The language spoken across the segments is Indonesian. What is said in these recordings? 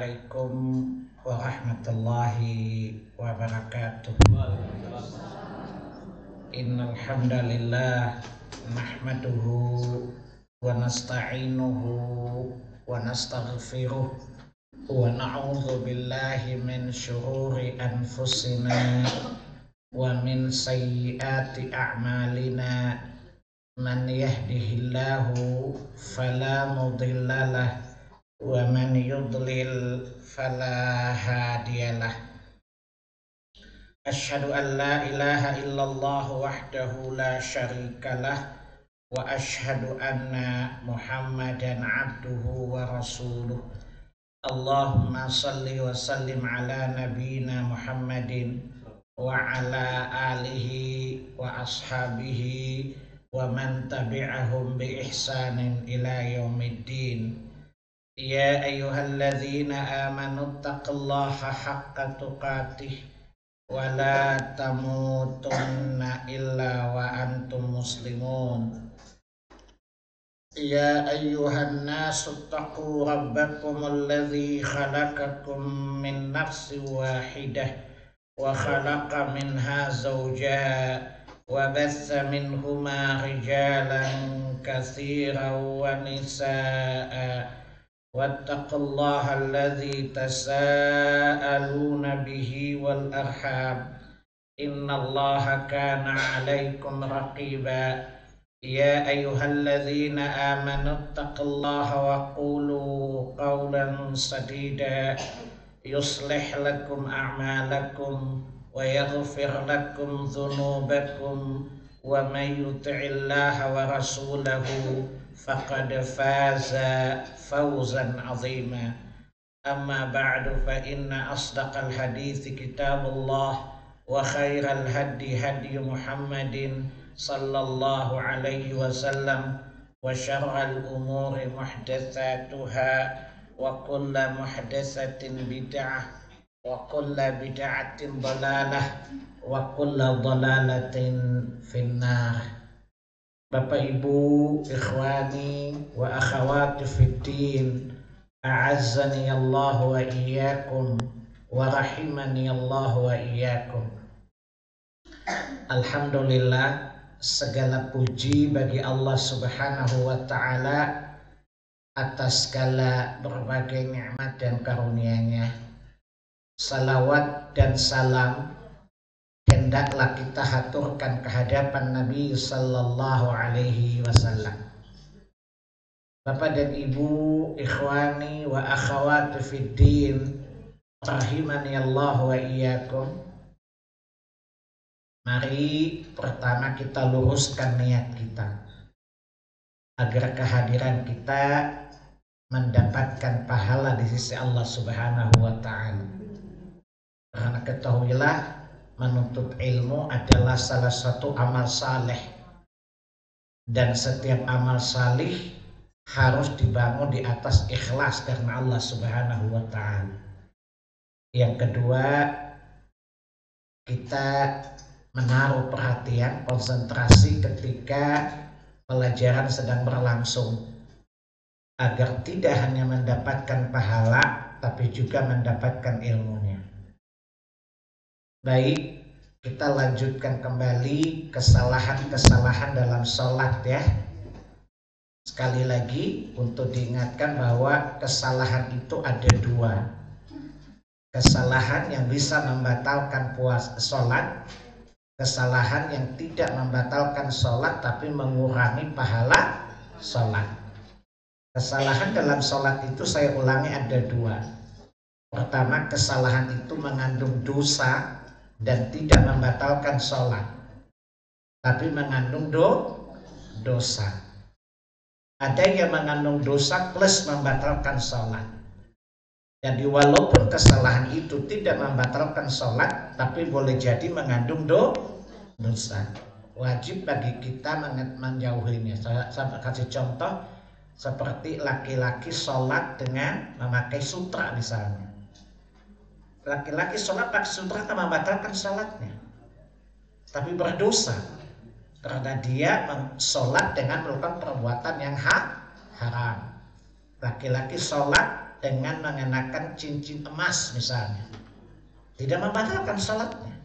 Assalamualaikum warahmatullahi wabarakatuh. Innal hamdalillah nahmaduhu wa nasta'inuhu wa nastaghfiruh wa na'udzu billahi min syururi anfusina wa min sayyiati a'malina. Man yahdihillahu fala mudhillalah wa man yudlil fala hadiyalah. Asyhadu an la ilaha illallah wahdahu la syarikalah wa asyhadu anna Muhammadan abduhu wa rasuluh. Allahumma salli wa sallim ala nabiyyina Muhammadin wa ala alihi wa ashabihi wa man tabi'ahum bi ihsanin ila yaumiddin. Ya ayyuhalladzina amanu taqullaha haqqa tuqatih wa la tamutunna illa wa antum muslimun. Ya ayyuhan nasu taqu rabbakumul ladzi khalaqakum min nafsin wahidah wa khalaqa minha zawjaha wa batha minhuma rijalan katsiran wa nisaa'a wattaqullaha alladzi tasaaluna bihi wal arham innallaha kana 'alaikum raqiba. Ya ayyuhalladzina amanu taqullaha wa qulu qawlan sadida yuslih lakum a'malakum wa yaghfir lakum dhunubakum wa may yuti'illaha wa rasulahu faqad faza fawzan 'azima. Amma ba'du fa inna asdaqal hadithi kitabullah wa khairal hadi hadi Muhammadin sallallahu alaihi wasallam wa syarral umuri muhdatsatuha wa kullu muhdatsatin bid'ah wa kullu bid'atin dhalalah wa kullu dhalalatin finnar. Bapak Ibu, ikhwani wa akhawati fiddin, a'azzani Allah wa iyyakum wa rahimani Allah wa iyyakum. Alhamdulillah, segala puji bagi Allah Subhanahu wa ta'ala atas segala berbagai nikmat dan karunia-Nya. Salawat dan salam hendaklah kita haturkan kehadapan Nabi sallallahu alaihi wasallam. Bapak dan Ibu, ikhwani wa akhawati fiddin, rahimani Allah wa iyyakum. Mari pertama kita luruskan niat kita agar kehadiran kita mendapatkan pahala di sisi Allah Subhanahu wa ta'ala. Karena ketahuilah, menuntut ilmu adalah salah satu amal saleh, dan setiap amal salih harus dibangun di atas ikhlas karena Allah Subhanahu wa ta'ala. Yang kedua, kita menaruh perhatian, konsentrasi ketika pelajaran sedang berlangsung, agar tidak hanya mendapatkan pahala tapi juga mendapatkan ilmunya. Baik, kita lanjutkan kembali kesalahan-kesalahan dalam sholat ya. Sekali lagi untuk diingatkan bahwa kesalahan itu ada dua. Kesalahan yang bisa membatalkan sholat, kesalahan yang tidak membatalkan sholat tapi mengurangi pahala sholat. Kesalahan dalam sholat itu saya ulangi ada dua. Pertama, kesalahan itu mengandung dosa dan tidak membatalkan sholat, tapi mengandung dosa. Ada yang mengandung dosa plus membatalkan sholat. Jadi walaupun kesalahan itu tidak membatalkan sholat, tapi boleh jadi mengandung dosa. Wajib bagi kita menjauhinya. Saya kasih contoh seperti laki-laki sholat dengan memakai sutra misalnya. Laki-laki sholat pakai sutra akan membatalkan sholatnya, tapi berdosa karena dia sholat dengan melakukan perbuatan yang haram. Laki-laki sholat dengan mengenakan cincin emas misalnya, tidak membatalkan sholatnya,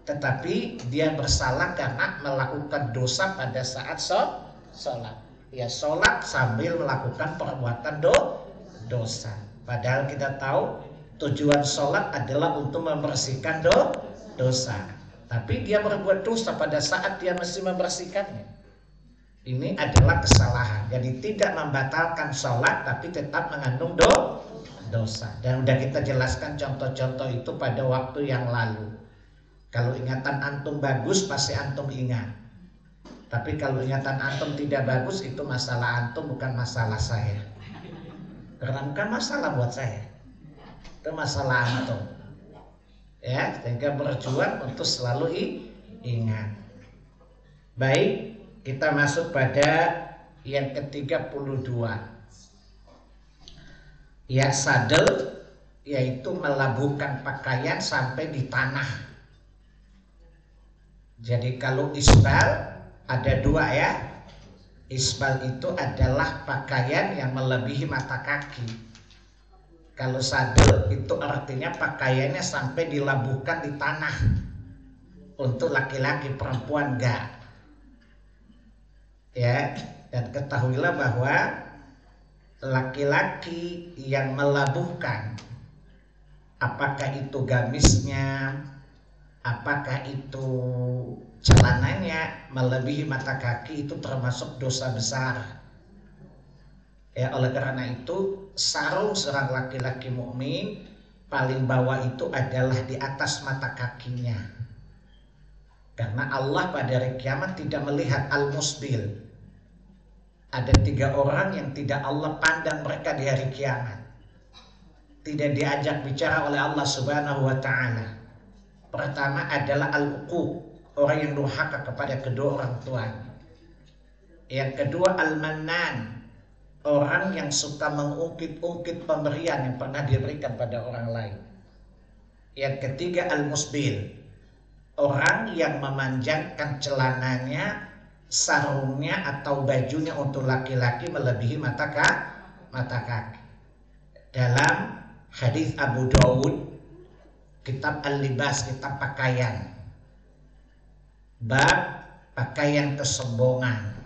tetapi dia bersalah karena melakukan dosa pada saat sholat. Dia sholat sambil melakukan perbuatan dosa. Padahal kita tahu tujuan sholat adalah untuk membersihkan dosa. Tapi dia berbuat dosa pada saat dia masih membersihkannya. Ini adalah kesalahan. Jadi tidak membatalkan sholat, tapi tetap mengandung dosa. Dan sudah kita jelaskan contoh-contoh itu pada waktu yang lalu. Kalau ingatan antum bagus, pasti antum ingat. Tapi kalau ingatan antum tidak bagus, itu masalah antum, bukan masalah saya. Karena bukan masalah buat saya, itu masalah antum. Ya, sehingga berjuang untuk selalu ingat. Baik, kita masuk pada yang ke-32. Ya, sadel, yaitu melabuhkan pakaian sampai di tanah. Jadi kalau isbal ada dua ya. Isbal itu adalah pakaian yang melebihi mata kaki. Kalau sadel itu artinya pakaiannya sampai dilabuhkan di tanah. Untuk laki-laki, perempuan enggak. Ya, dan ketahuilah bahwa laki-laki yang melabuhkan, apakah itu gamisnya, apakah itu celananya melebihi mata kaki, itu termasuk dosa besar. Ya, oleh karena itu sarung seorang laki-laki mukmin paling bawah itu adalah di atas mata kakinya. Karena Allah pada hari kiamat tidak melihat al-musbil. Ada 3 orang yang tidak Allah pandang mereka di hari kiamat. Tidak diajak bicara oleh Allah Subhanahu wa ta'ala. Pertama adalah al-uquq, orang yang durhaka kepada kedua orang tuanya. Yang kedua al-mannan, orang yang suka mengungkit-ungkit pemberian yang pernah diberikan pada orang lain. Yang ketiga al-musbil, orang yang memanjangkan celananya, sarungnya atau bajunya untuk laki-laki melebihi mata kaki. Dalam hadis Abu Dawud, kitab Al-Libas, kitab pakaian, bab pakaian kesombongan.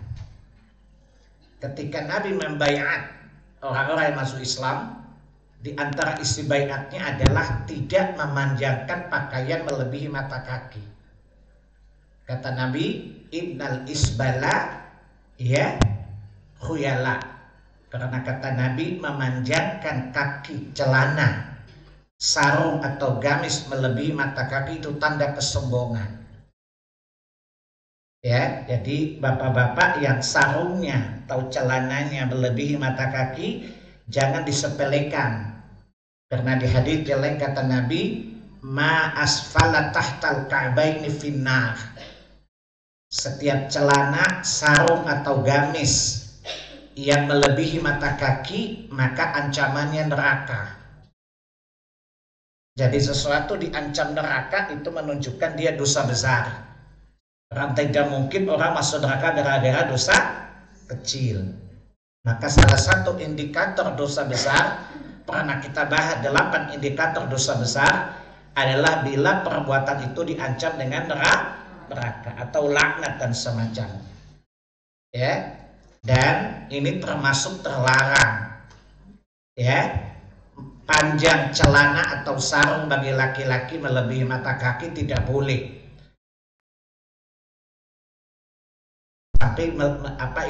Ketika Nabi membaiat orang-orang yang masuk Islam, di antara isi baiatnya adalah tidak memanjangkan pakaian melebihi mata kaki. Kata Nabi, innal isbala ya khuyala. Karena kata Nabi, memanjangkan kaki celana, sarung atau gamis melebihi mata kaki itu tanda kesombongan. Ya, jadi bapak-bapak yang sarungnya atau celananya melebihi mata kaki jangan disepelekan. Karena di hadits yang lain kata Nabi, ma asfala tahtal ka'baini finnar. Setiap celana, sarung atau gamis yang melebihi mata kaki, maka ancamannya neraka. Jadi sesuatu diancam neraka itu menunjukkan dia dosa besar. Karena tidak mungkin orang masuk neraka gara-gara dosa kecil. Maka salah satu indikator dosa besar, pernah kita bahas 8 indikator dosa besar, adalah bila perbuatan itu diancam dengan neraka atau laknat dan semacamnya. Ya. Dan ini termasuk terlarang. Ya. Panjang celana atau sarung bagi laki-laki melebihi mata kaki tidak boleh. Tapi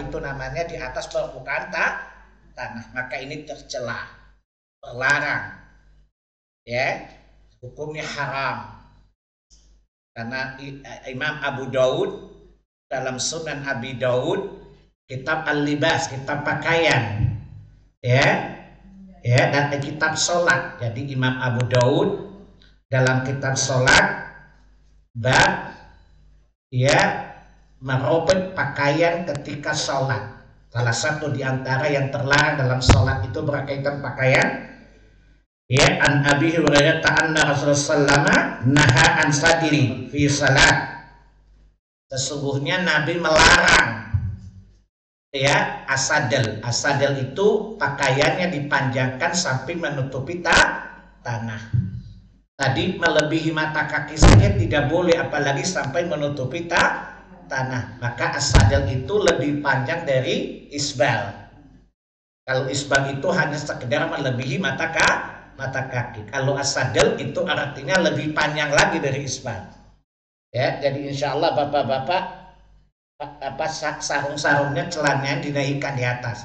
itu namanya di atas permukaan tanah, maka ini tercela, terlarang, ya, hukumnya haram. Karena Imam Abu Dawud dalam Sunan Abi Dawud, kitab Al-Libas, kitab pakaian, ya, dan kitab sholat. Jadi Imam Abu Dawud dalam kitab sholat bab ya merobek pakaian ketika sholat. Salah satu di antara yang terlarang dalam sholat itu berkaitan pakaian. Ya, an Abi Hurairah anna Rasulullah sallallahu naha an sadri fi salat. Sesungguhnya Nabi melarang Ya, asadel itu pakaiannya dipanjangkan sampai menutupi tanah. Tadi melebihi mata kaki saja tidak boleh, apalagi sampai menutupi tanah. Maka asadel itu lebih panjang dari isbal. Kalau isbal itu hanya sekedar melebihi mata kaki. Kalau asadel itu artinya lebih panjang lagi dari isbal. Ya, jadi insya Allah bapak-bapak sarung-sarungnya celananya dinaikkan di atas.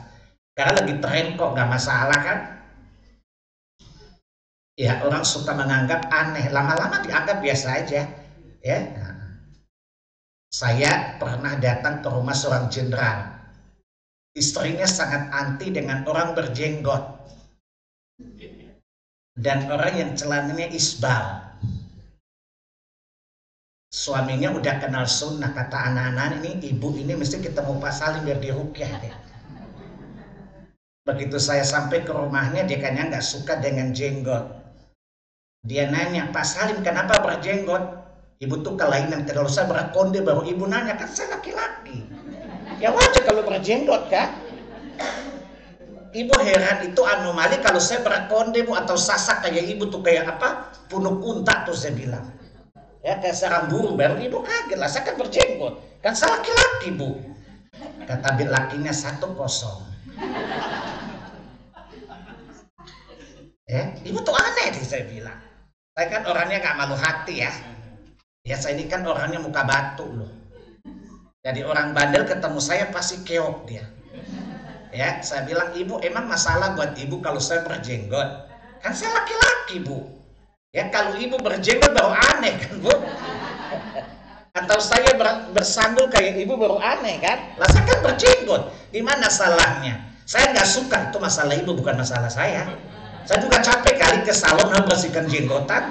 Karena lagi tren kok, nggak masalah kan? Ya, orang suka menganggap aneh, lama-lama dianggap biasa aja. Ya, saya pernah datang ke rumah seorang jenderal. Istrinya sangat anti dengan orang berjenggot dan orang yang celananya isbal. Suaminya udah kenal sunnah, kata anak-anak ini, ibu ini mesti ketemu Pak Salim biar dirukyah deh. Begitu saya sampai ke rumahnya, dia kayaknya nggak suka dengan jenggot. Dia nanya, Pak Salim kenapa berjenggot? Ibu tuh kelainan, kalau saya berakonde baru ibu nanya, kan saya laki-laki. Ya wajar kalau berjenggot kan? Ibu heran, itu anomali kalau saya berakonde atau sasak kayak ibu tuh kayak apa? Punuk unta tuh saya bilang. Ya kayak sarang burung, baru ibu kaget lah, saya kan berjenggot. Kan saya laki-laki bu. Kata lakinya 1-0. Ya, ibu tuh aneh nih saya bilang. Saya kan orangnya gak malu hati ya. Ya saya ini kan orangnya muka batu loh. Jadi orang bandel ketemu saya pasti keok dia. Ya, saya bilang, ibu emang masalah buat ibu kalau saya berjenggot? Kan saya laki-laki bu. Ya kalau ibu berjenggot baru aneh kan bu. Atau saya bersandul kayak ibu baru aneh kan? Lah saya kan berjenggot. Di mana salahnya? Saya nggak suka, itu masalah ibu bukan masalah saya. Saya juga capek kali ke salon bersihkan jenggotan.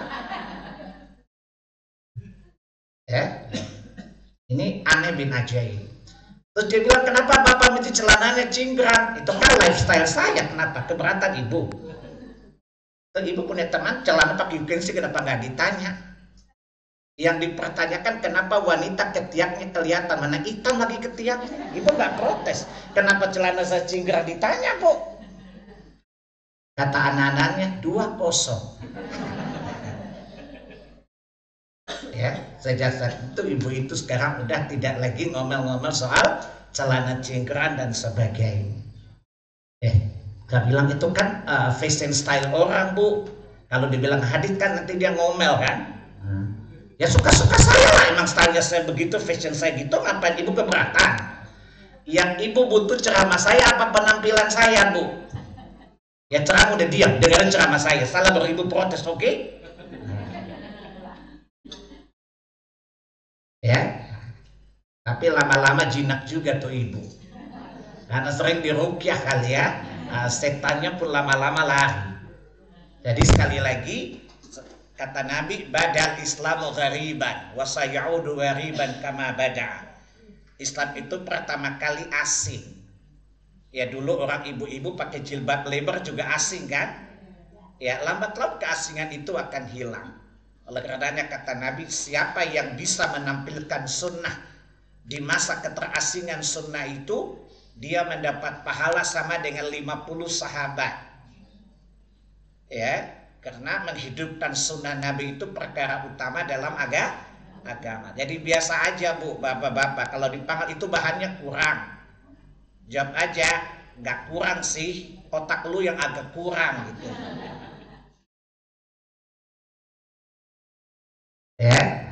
Ya, ini aneh bin ajaib. Terus dia bilang, kenapa bapak mesti celananya cingkrang? Itu kan lifestyle saya, kenapa? Keberatan ibu. Terus ibu punya teman celana pakai gengsi, kenapa nggak ditanya? Yang dipertanyakan kenapa wanita ketiaknya kelihatan, mana hitam lagi ketiaknya. Ibu nggak protes. Kenapa celana saya cingkrang ditanya, bu? Kata anak-anaknya 2-0. Ya, sejak saat itu ibu itu sekarang udah tidak lagi ngomel-ngomel soal celana cingkrang dan sebagainya. Gak bilang itu kan fashion style orang bu. Kalau dibilang hadis kan nanti dia ngomel kan. Ya suka-suka saya lah, emang stylenya saya begitu, fashion saya gitu, ngapain ibu keberatan? Yang ibu butuh ceramah saya apa penampilan saya bu? Ya ceramah udah diam, dengerin ceramah saya, salah baru ibu protes, oke? Okay? Ya, tapi lama-lama jinak juga tuh ibu, karena sering dirukyah kali ya, setannya pun lama-lama lari. Jadi sekali lagi kata Nabi, badal Islamu ghariban wa sayaudu ghariban kama bada. Islam itu pertama kali asing. Ya dulu orang ibu-ibu pakai jilbab lebar juga asing kan? Ya lambat laun keasingan itu akan hilang. Oleh karenanya kata Nabi, siapa yang bisa menampilkan sunnah di masa keterasingan sunnah itu, dia mendapat pahala sama dengan 50 sahabat. Ya, karena menghidupkan sunnah Nabi itu perkara utama dalam agama. Jadi biasa aja bu, bapak-bapak, kalau dipanggil itu bahannya kurang, jawab aja, nggak kurang sih, otak lu yang agak kurang gitu. Ya,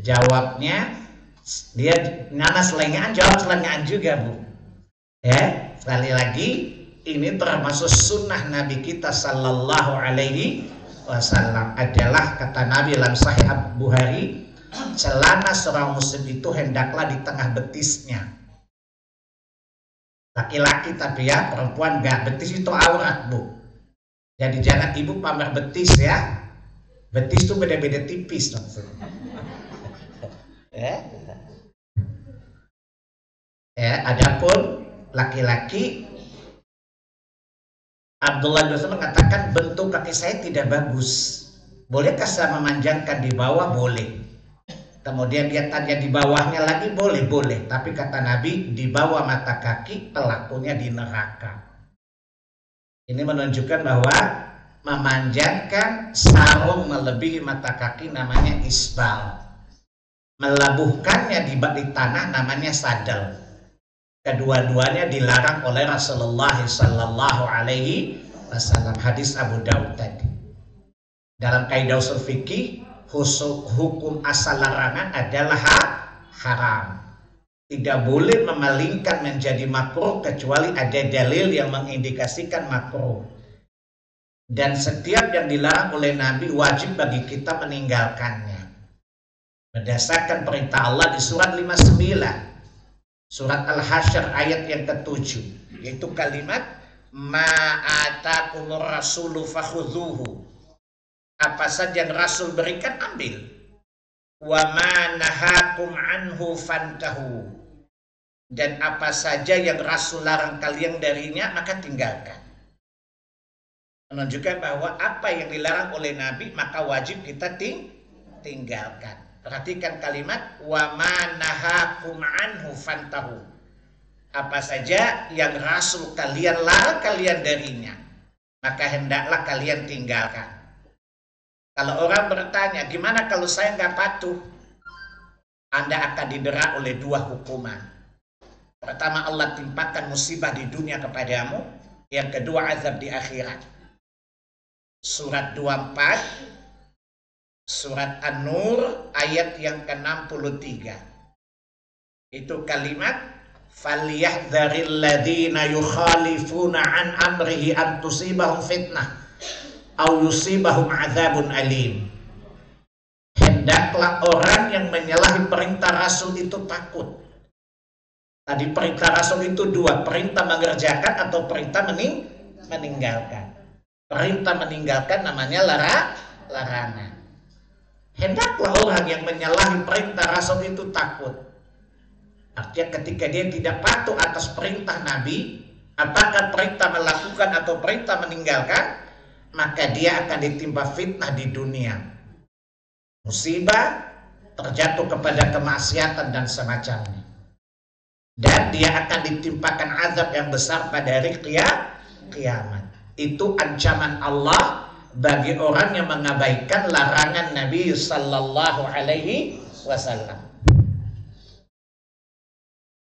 jawabnya dia nana selengean, jawab selengean juga bu. Ya, sekali lagi ini termasuk sunnah Nabi kita Sallallahu Alaihi Wasallam adalah kata Nabi dalam Sahih Bukhari, celana seorang muslim itu hendaklah di tengah betisnya. Laki-laki tapi ya, perempuan enggak, betis itu aurat bu. Jadi jangan ibu pamer betis ya. Betis itu beda-beda tipis maksudnya. Ya, adapun laki-laki, Abdullah bin Mas'ud mengatakan bentuk kaki saya tidak bagus. Bolehkah saya memanjangkan di bawah? Boleh. Kemudian dia tanya di bawahnya lagi, boleh. Tapi kata Nabi, di bawah mata kaki pelakunya di neraka. Ini menunjukkan bahwa memanjangkan sarung melebihi mata kaki namanya isbal. Melabuhkannya di tanah namanya sadal. Kedua-duanya dilarang oleh Rasulullah Sallallahu Alaihi Wasallam. Hadis Abu Daud tadi. Dalam kaidah usul fikih, hukum asal larangan adalah haram. Tidak boleh memalingkan menjadi makruh kecuali ada dalil yang mengindikasikan makruh. Dan setiap yang dilarang oleh Nabi wajib bagi kita meninggalkannya. Berdasarkan perintah Allah di surat 59. Surat Al-Hasyr ayat yang ke-7, yaitu kalimat ma'atakumur rasulu fakhudhuhu. Apa saja yang Rasul berikan ambil. Wa ma nahakum anhu fantahu. Dan apa saja yang Rasul larang kalian darinya maka tinggalkan. Menunjukkan bahwa apa yang dilarang oleh Nabi maka wajib kita tinggalkan. Perhatikan kalimat wa ma nahakum anhu fantahu. Apa saja yang Rasul kalian larang kalian darinya maka hendaklah kalian tinggalkan. Kalau orang bertanya, gimana kalau saya nggak patuh? Anda akan didera oleh dua hukuman. Pertama, Allah timpakan musibah di dunia kepadamu. Yang kedua, azab di akhirat. Surat 24, surat An-Nur, ayat yang ke-63. Itu kalimat, فَلْيَحْذَرِ الَّذِينَ يُخَالِفُونَ عَنْ أَمْرِهِ أَنْ تُصِيبَهُمْ فِتْنَةٌ au yusibahum adzabun alim. Hendaklah orang yang menyalahi perintah Rasul itu takut. Tadi perintah Rasul itu dua, perintah mengerjakan atau perintah meninggalkan. Perintah meninggalkan namanya larangan. Hendaklah orang yang menyalahi perintah Rasul itu takut. Artinya ketika dia tidak patuh atas perintah Nabi, apakah perintah melakukan atau perintah meninggalkan, maka dia akan ditimpa fitnah di dunia. Musibah, terjatuh kepada kemaksiatan dan semacamnya. Dan dia akan ditimpakan azab yang besar pada hari kiamat. Itu ancaman Allah bagi orang yang mengabaikan larangan Nabi Sallallahu Alaihi Wasallam.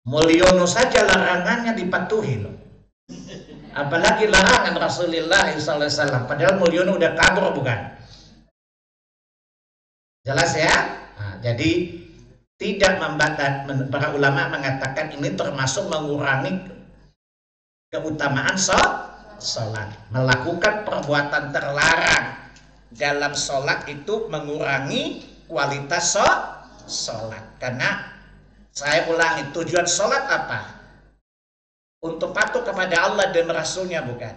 Mulyono saja larangannya dipatuhi loh. Apalagi larangan Rasulullah SAW. Padahal Mulyono udah kabur bukan? Jelas ya? Nah, jadi tidak membatalkan. Para ulama mengatakan ini termasuk mengurangi keutamaan sholat. Melakukan perbuatan terlarang dalam sholat itu mengurangi kualitas sholat. Karena saya ulangi, tujuan sholat apa? Untuk patuh kepada Allah dan Rasulnya bukan.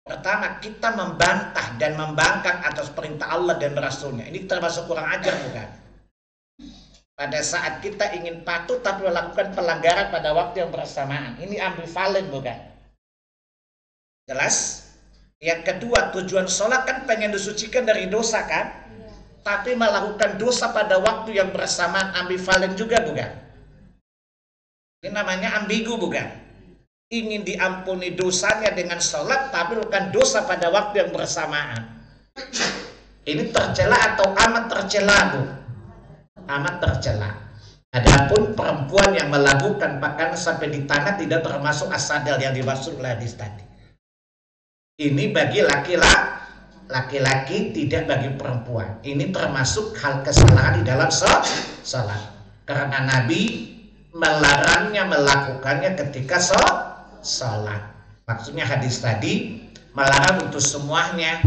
Pertama, kita membantah dan membangkang atas perintah Allah dan Rasulnya. Ini termasuk kurang ajar bukan? Pada saat kita ingin patuh tapi melakukan pelanggaran pada waktu yang bersamaan. Ini ambivalen bukan? Jelas? Yang kedua, tujuan sholat kan pengen disucikan dari dosa kan? Tapi melakukan dosa pada waktu yang bersamaan, ambivalen juga bukan? Ini namanya ambigu bukan? Ingin diampuni dosanya dengan sholat tapi bukan dosa pada waktu yang bersamaan. Ini tercela atau amat tercela bu? Amat tercela. Adapun perempuan yang melakukan pakaian sampai di tanah tidak termasuk asadal yang dimaksud oleh hadis tadi. Ini bagi laki-laki, tidak bagi perempuan. Ini termasuk hal kesalahan di dalam sholat. Karena Nabi melarangnya melakukannya ketika sholat. Maksudnya hadis tadi melarang untuk semuanya.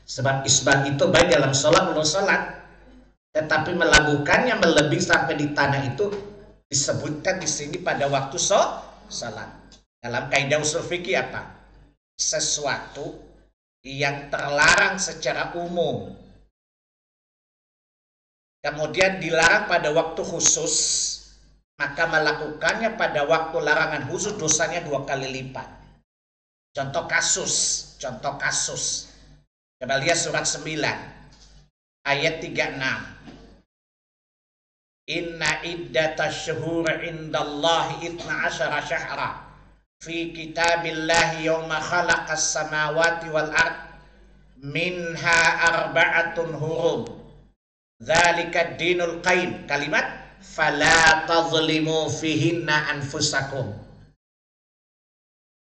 Sebab isbal itu baik dalam sholat maupun sholat. Tetapi melakukannya melebihi sampai di tanah itu disebutkan di sini pada waktu sholat. Dalam kaidah usul fikih apa? Sesuatu yang terlarang secara umum kemudian dilarang pada waktu khusus, maka melakukannya pada waktu larangan khusus dosanya 2 kali lipat. Contoh kasus. Coba lihat surat 9 ayat 36. Inna iddatash syuhur indallahi 12 syahra fi kitabillahi yawma khalaqas samawati wal ard minha arba'atun hurum dzalika dinul qayyim. Kalimat fala tazlimu fihinna anfusakum.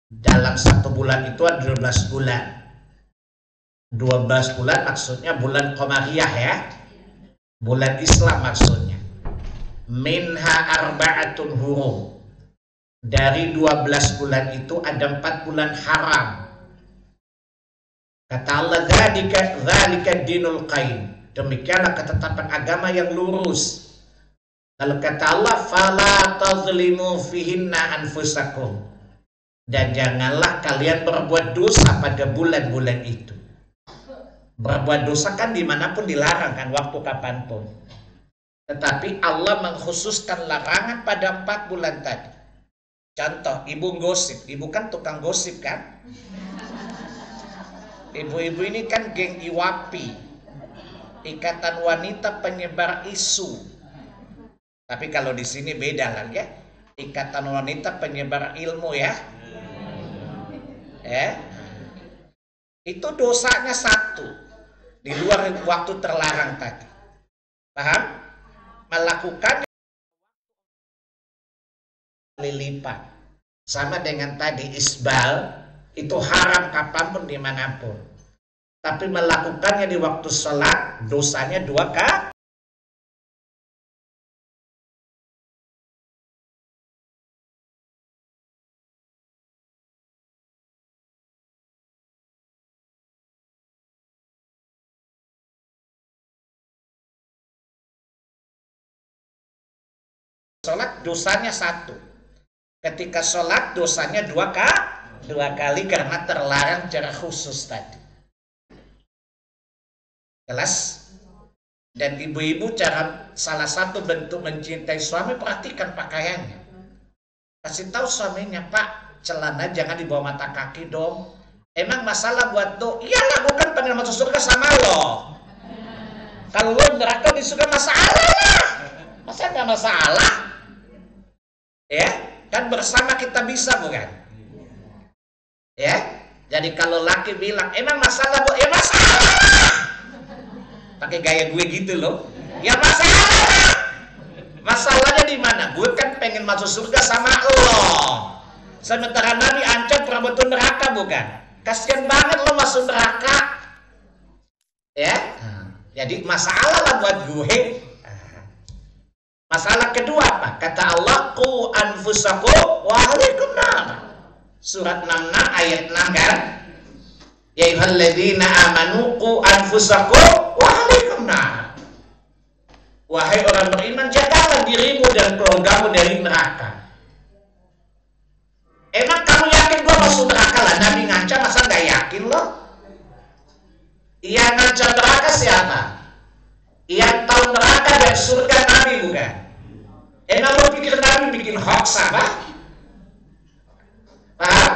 Dalam satu bulan itu ada 12 bulan. 12 bulan maksudnya bulan Qamariyah ya, bulan Islam maksudnya. Minha arba'atun hurum. Dari 12 bulan itu ada 4 bulan haram. Kata Allah, dzalika dinul qayyim. Demikianlah ketetapan agama yang lurus. Lalu kata Allah, fala tazlimu fihinna anfusakum. Dan janganlah kalian berbuat dosa pada bulan-bulan itu. Berbuat dosa kan dimanapun dilarang kan, waktu kapanpun. Tetapi Allah mengkhususkan larangan pada 4 bulan tadi. Contoh, ibu gosip. Ibu kan tukang gosip kan? Ibu-ibu ini kan geng IWAPI, Ikatan Wanita Penyebar Isu. Tapi kalau di sini beda lah ya. Ikatan Wanita Penyebar Ilmu ya. Itu dosanya 1. Di luar waktu terlarang tadi. Paham? Melakukan lipat sama dengan tadi isbal, itu haram kapanpun dimanapun. Tapi melakukannya di waktu sholat dosanya 2 kali. Sholat dosanya 1. Ketika sholat dosanya 2 kali karena terlarang secara khusus tadi. Jelas? Dan ibu-ibu cara salah satu bentuk mencintai suami, perhatikan pakaiannya. Kasih tahu suaminya, Pak, celana jangan di bawah mata kaki dong. Emang masalah buat do? Iyalah, bukan pengen masuk surga sama lo. Kalau lo neraka di surga masalah lah. Masa nggak masalah? Ya, kan bersama kita bisa bukan? Ya, jadi kalau laki bilang emang masalah bu, ya masalah. Pakai gaya gue gitu loh, ya masalah. Masalahnya di mana? Gue kan pengen masuk surga sama lo. Sementara Nabi ancam perabotun neraka bukan? Kasian banget lo masuk neraka. Ya, jadi masalah lah buat gue. Masalah kedua apa? Kata Allah, qu anfusakum wa ahlikum nar. Surat 66 ayat 6 kan? Ya ayyuhalladzina amanu qu anfusakum wa ahlikum nar. Wahai orang beriman, jagalah dirimu dan keluargamu dari neraka. Emang kamu yakin gua masuk neraka lah? Nabi ngancam, masa nggak yakin loh? Yang ngancam neraka siapa? Yang tahu neraka dan surga Nabi bukan? Emang lo pikir Nabi bikin hoax apa? Paham?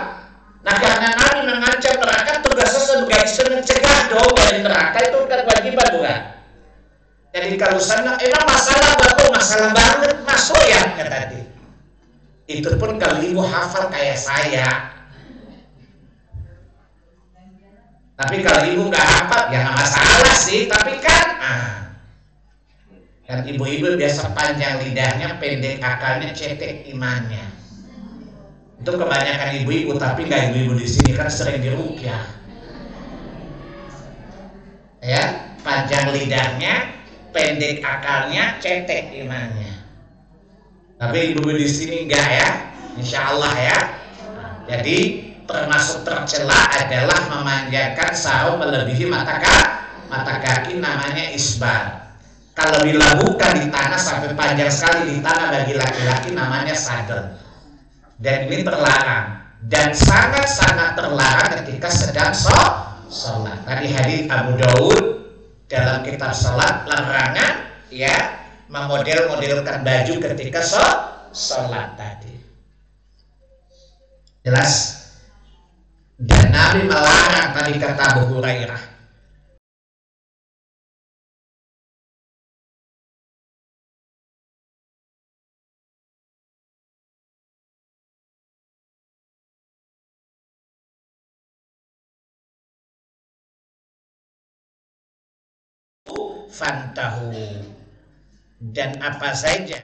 Nah karena Nabi mengancam neraka, tugasnya sebagai mencegah dong dari neraka, itu kan kewajiban bukan? Jadi kalau sana emang masalah bapak, masalah banget masuk ya kata tadi. Itu pun kalau ibu hafal kayak saya. Tapi kalau ibu nggak hafal ya nggak masalah sih. Tapi kan, kan ibu-ibu biasa panjang lidahnya, pendek akalnya, cetek imannya. Itu kebanyakan ibu-ibu, tapi nggak ibu-ibu di sini kan sering diruqyah. Ya, panjang lidahnya, pendek akalnya, cetek imannya. Tapi ibu-ibu di sini enggak ya, insya Allah ya. Jadi termasuk tercela adalah memanjangkan sarung melebihi mata kaki, namanya isbal. Kalau dilakukan di tanah sampai panjang sekali di tanah bagi laki-laki namanya sadel. Dan ini terlarang dan sangat-sangat terlarang ketika sedang sholat. Tadi hadits Abu Daud dalam kitab sholat larangan ya memodel-modelkan baju ketika sholat tadi. Jelas? Dan Nabi melarang tadi kata Abu Hurairah. fantahu, dan apa saja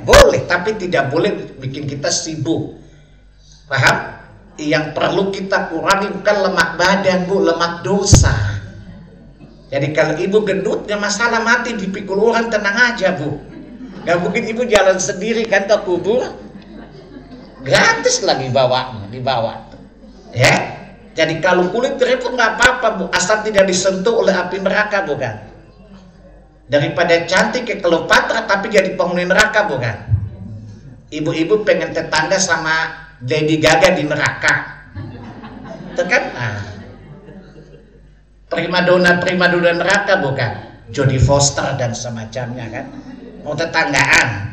boleh, tapi tidak boleh bikin kita sibuk. Paham? Yang perlu kita kurangi bukan lemak badan, Bu, lemak dosa. Jadi kalau ibu gendut gak masalah, mati dipikul orang, tenang aja, Bu. Gak mungkin ibu jalan sendiri kan ke kubur, gratis lagi dibawa. Ya. Jadi kalau kulit keriput nggak apa-apa, Bu, asal tidak disentuh oleh api neraka, bukan? Daripada cantik kayak Cleopatra tapi jadi penghuni neraka, bukan? Ibu-ibu pengen tetangga sama Lady Gaga di neraka, itu kan? Primadona neraka, bukan? Jodie Foster dan semacamnya, kan? Mau tetanggaan.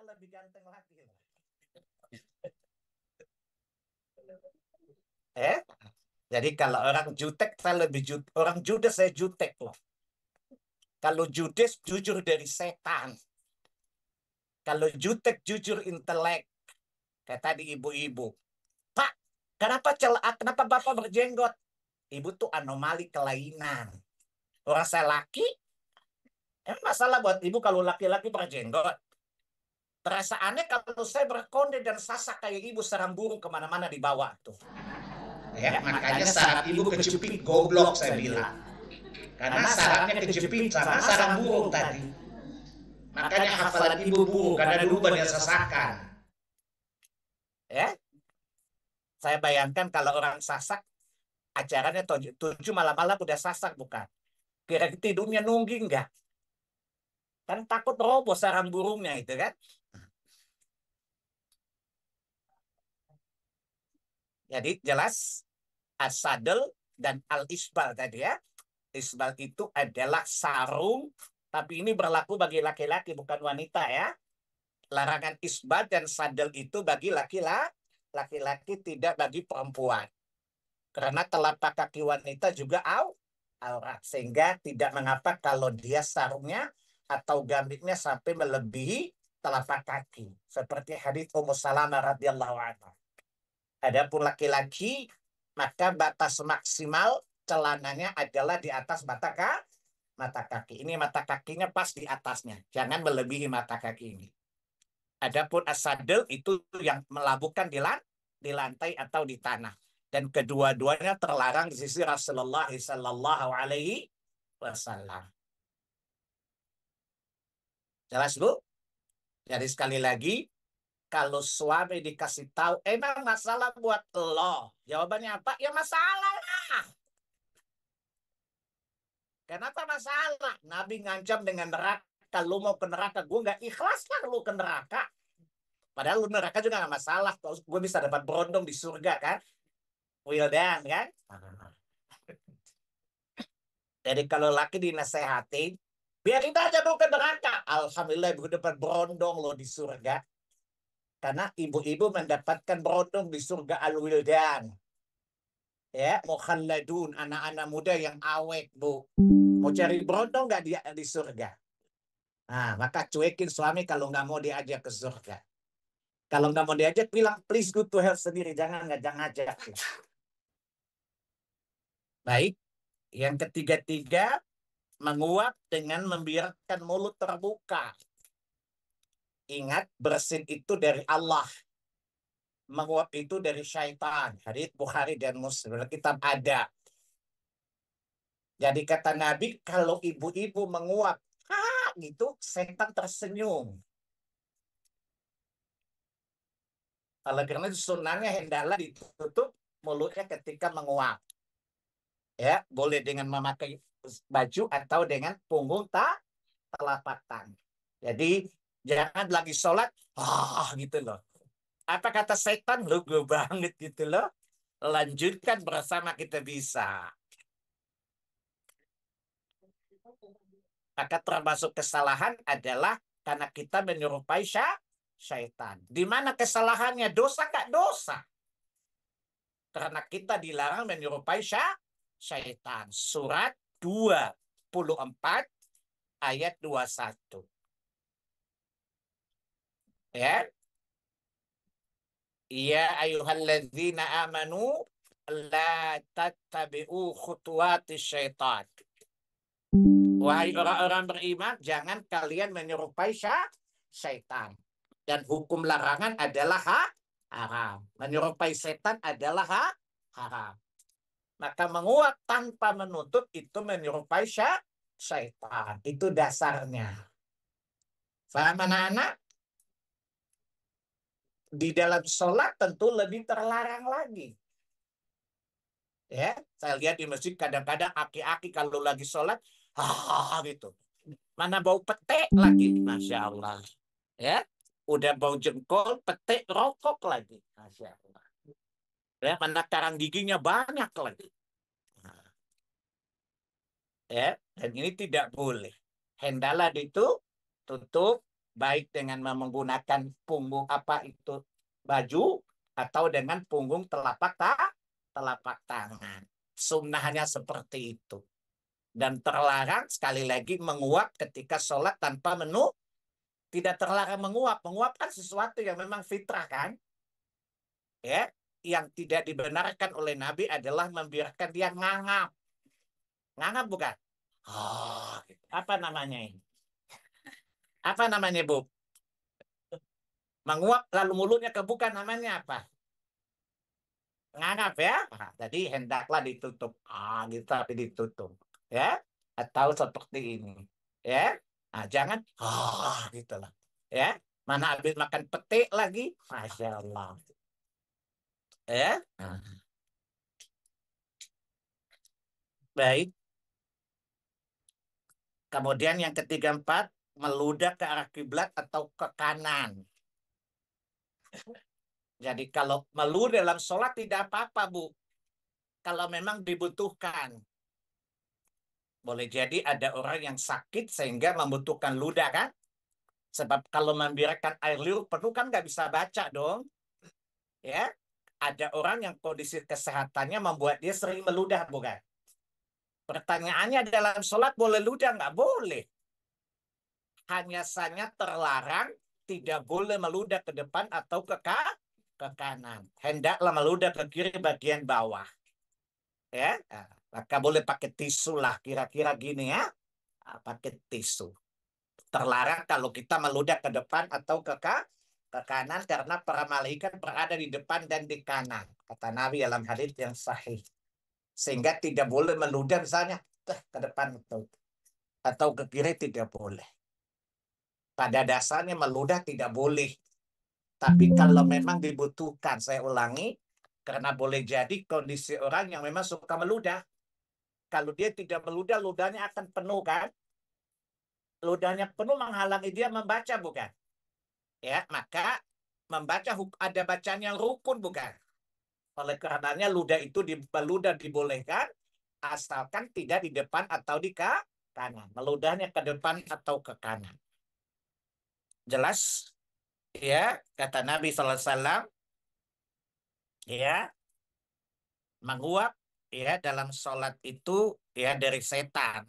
lebih ganteng lagi. Jadi kalau orang jutek, saya lebih jutek. Orang judes, saya jutek loh. Kalau judes, jujur dari setan. Kalau jutek, jujur intelek. Kayak tadi ibu-ibu. Pak, kenapa Bapak berjenggot? Ibu tuh anomali kelainan. Orang saya laki, emang masalah buat ibu kalau laki-laki berjenggot. Terasa aneh kalau saya berkonde dan sasak kayak ibu serang burung kemana-mana di bawah tuh. Ya, makanya saraf ibu kejepit goblok saya bilang. Karena sarafnya kejepit sama sarang burung tadi. Makanya hafalan ibu burung karena dulu banyak sasakan. Ya, saya bayangkan kalau orang sasak, acaranya 7 malam-malam udah sasak bukan? Kira tidurnya nunggi enggak? Kan takut roboh sarang burungnya itu kan? Jadi jelas as-sadel dan al-isbal tadi ya. Isbal itu adalah sarung, tapi ini berlaku bagi laki-laki bukan wanita ya. Larangan isbal dan sadel itu bagi laki-laki, tidak bagi perempuan. Karena telapak kaki wanita juga aurat. Sehingga tidak mengapa kalau dia sarungnya atau gambitnya sampai melebihi telapak kaki. Seperti hadits Ummu Salamah radhiyallahu anha. Adapun laki-laki, maka batas maksimal celananya adalah di atas mata kaki. Ini mata kakinya pas di atasnya. Jangan melebihi mata kaki ini. Adapun asadel itu yang melabuhkan di lantai atau di tanah. Dan kedua-duanya terlarang di sisi Rasulullah Sallallahu Alaihi Wasallam. Jelas, Bu? Jadi sekali lagi, kalau suami dikasih tahu, emang masalah buat lo. Jawabannya apa? Ya masalah lah. Kenapa masalah? Nabi ngancam dengan neraka. Lu mau ke neraka, gue nggak ikhlas lah lu ke neraka. Padahal lu neraka juga nggak masalah. Gue bisa dapat berondong di surga kan? Wildan kan? Jadi kalau laki dinasehatin, biarin aja lu ke neraka. Alhamdulillah ibu dapat berondong lo di surga. Karena ibu-ibu mendapatkan berondong di surga Al-Wildan. Ya, mukhalladun, anak-anak muda yang awet, Bu. Mau cari berondong nggak di surga? Nah, maka cuekin suami kalau nggak mau diajak ke surga. Kalau nggak mau diajak, bilang please go to hell sendiri, jangan ngajak-ngajak. Baik, yang ketiga-tiga, menguap dengan membiarkan mulut terbuka. Ingat, bersin itu dari Allah. Menguap itu dari syaitan. Hadits Bukhari dan Muslim. Kitab ada. Jadi kata Nabi, kalau ibu-ibu menguap, gitu, setan tersenyum. Oleh karena itu sunnahnya hendaklah ditutup mulutnya ketika menguap. Ya, boleh dengan memakai baju atau dengan punggung telapak tangan. Jadi jangan lagi sholat, gitu loh. Apa kata setan? Lugu banget gitu loh. Lanjutkan bersama kita bisa. Maka termasuk kesalahan adalah karena kita menyerupai syaitan. Di mana kesalahannya? Dosa gak dosa. Karena kita dilarang menyerupai syaitan. Surat 24 ayat 21. Ya. Ya ayyuhalladzina amanu la tattabi'u khutuwati syaitan. Wahai orang-orang beriman, jangan kalian menyerupai syaitan. Dan hukum larangan adalah haram. Menyerupai setan adalah haram. Maka menguap tanpa menutup itu menyerupai syaitan. Itu dasarnya. Faham anak-anak? Di dalam sholat tentu lebih terlarang lagi. Ya, saya lihat di masjid kadang-kadang aki-aki kalau lagi sholat, gitu. Mana bau petek lagi, Masya Allah. Ya, udah bau jengkol, petek, rokok lagi, Masya Allah. Ya, mana karang giginya banyak lagi. Nah, ya, dan ini tidak boleh. Hendaklah itu tutup baik dengan menggunakan punggung apa itu baju atau dengan punggung telapak tangan. Sunnahnya seperti itu. Dan terlarang sekali lagi menguap ketika sholat tanpa menu. Tidak terlarang menguap. Menguap kan sesuatu yang memang fitrah kan. Ya, yang tidak dibenarkan oleh Nabi adalah membiarkan dia ngangap. Ngangap bukan? Oh, gitu. Apa namanya ini? Apa namanya, Bu? Menguap lalu mulutnya kebuka namanya apa? Ngangap ya. Nah, jadi hendaklah ditutup. Gitu tapi ditutup. Ya. Atau seperti ini. Ya. Nah, jangan gitu lah. Ya. Mana habis makan petik lagi? Masya Allah. Ya. Nah, baik. Kemudian yang ketiga empat, meludah ke arah kiblat atau ke kanan. Jadi kalau meludah dalam sholat tidak apa-apa, Bu. Kalau memang dibutuhkan. Boleh jadi ada orang yang sakit sehingga membutuhkan ludah kan? Sebab kalau membiarkan air liur penuh kan nggak bisa baca dong. Ya, ada orang yang kondisi kesehatannya membuat dia sering meludah, bukan? Pertanyaannya dalam sholat boleh ludah nggak? Boleh. Hanya saja terlarang tidak boleh meludah ke depan atau ke kanan. Hendaklah meludah ke kiri bagian bawah. Ya, nah, maka boleh pakai tisu lah kira-kira gini ya. Pakai tisu. Terlarang kalau kita meludah ke depan atau ke kanan karena para malaikat berada di depan dan di kanan. Kata Nabi dalam hadis yang sahih. Sehingga tidak boleh meludah misalnya ke depan atau ke kiri tidak boleh. Pada dasarnya meludah tidak boleh. Tapi kalau memang dibutuhkan, saya ulangi, karena boleh jadi kondisi orang yang memang suka meludah. Kalau dia tidak meludah, ludahnya akan penuh kan? Ludahnya penuh menghalangi dia membaca bukan? Ya, maka membaca ada bacaan yang rukun bukan? Oleh karenanya ludah itu ludah dibolehkan asalkan tidak di depan atau di kanan. Meludahnya ke depan atau ke kanan. Jelas? Ya, kata Nabi sallallahu alaihi wasallam, ya, menguap ya dalam sholat itu ya dari setan.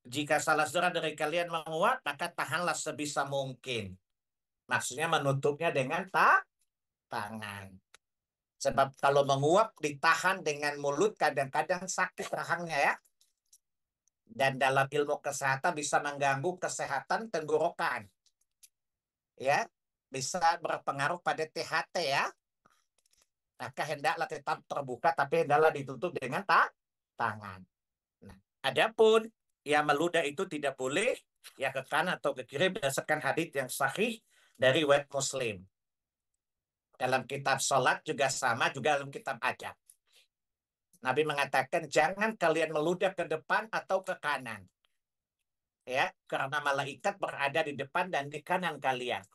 Jika salah seorang dari kalian menguap, maka tahanlah sebisa mungkin. Maksudnya menutupnya dengan tangan. Sebab kalau menguap ditahan dengan mulut kadang-kadang sakit rahangnya ya. Dan dalam ilmu kesehatan bisa mengganggu kesehatan tenggorokan. Ya, bisa berpengaruh pada THT ya. Maka hendaklah tetap terbuka tapi hendaklah ditutup dengan tangan. Nah, adapun yang meludah itu tidak boleh ya ke kanan atau ke kiri berdasarkan hadis yang sahih dari riwayat Muslim. Dalam kitab sholat juga sama, juga dalam kitab adab. Nabi mengatakan jangan kalian meludah ke depan atau ke kanan. Ya, karena malaikat berada di depan dan di kanan kalian.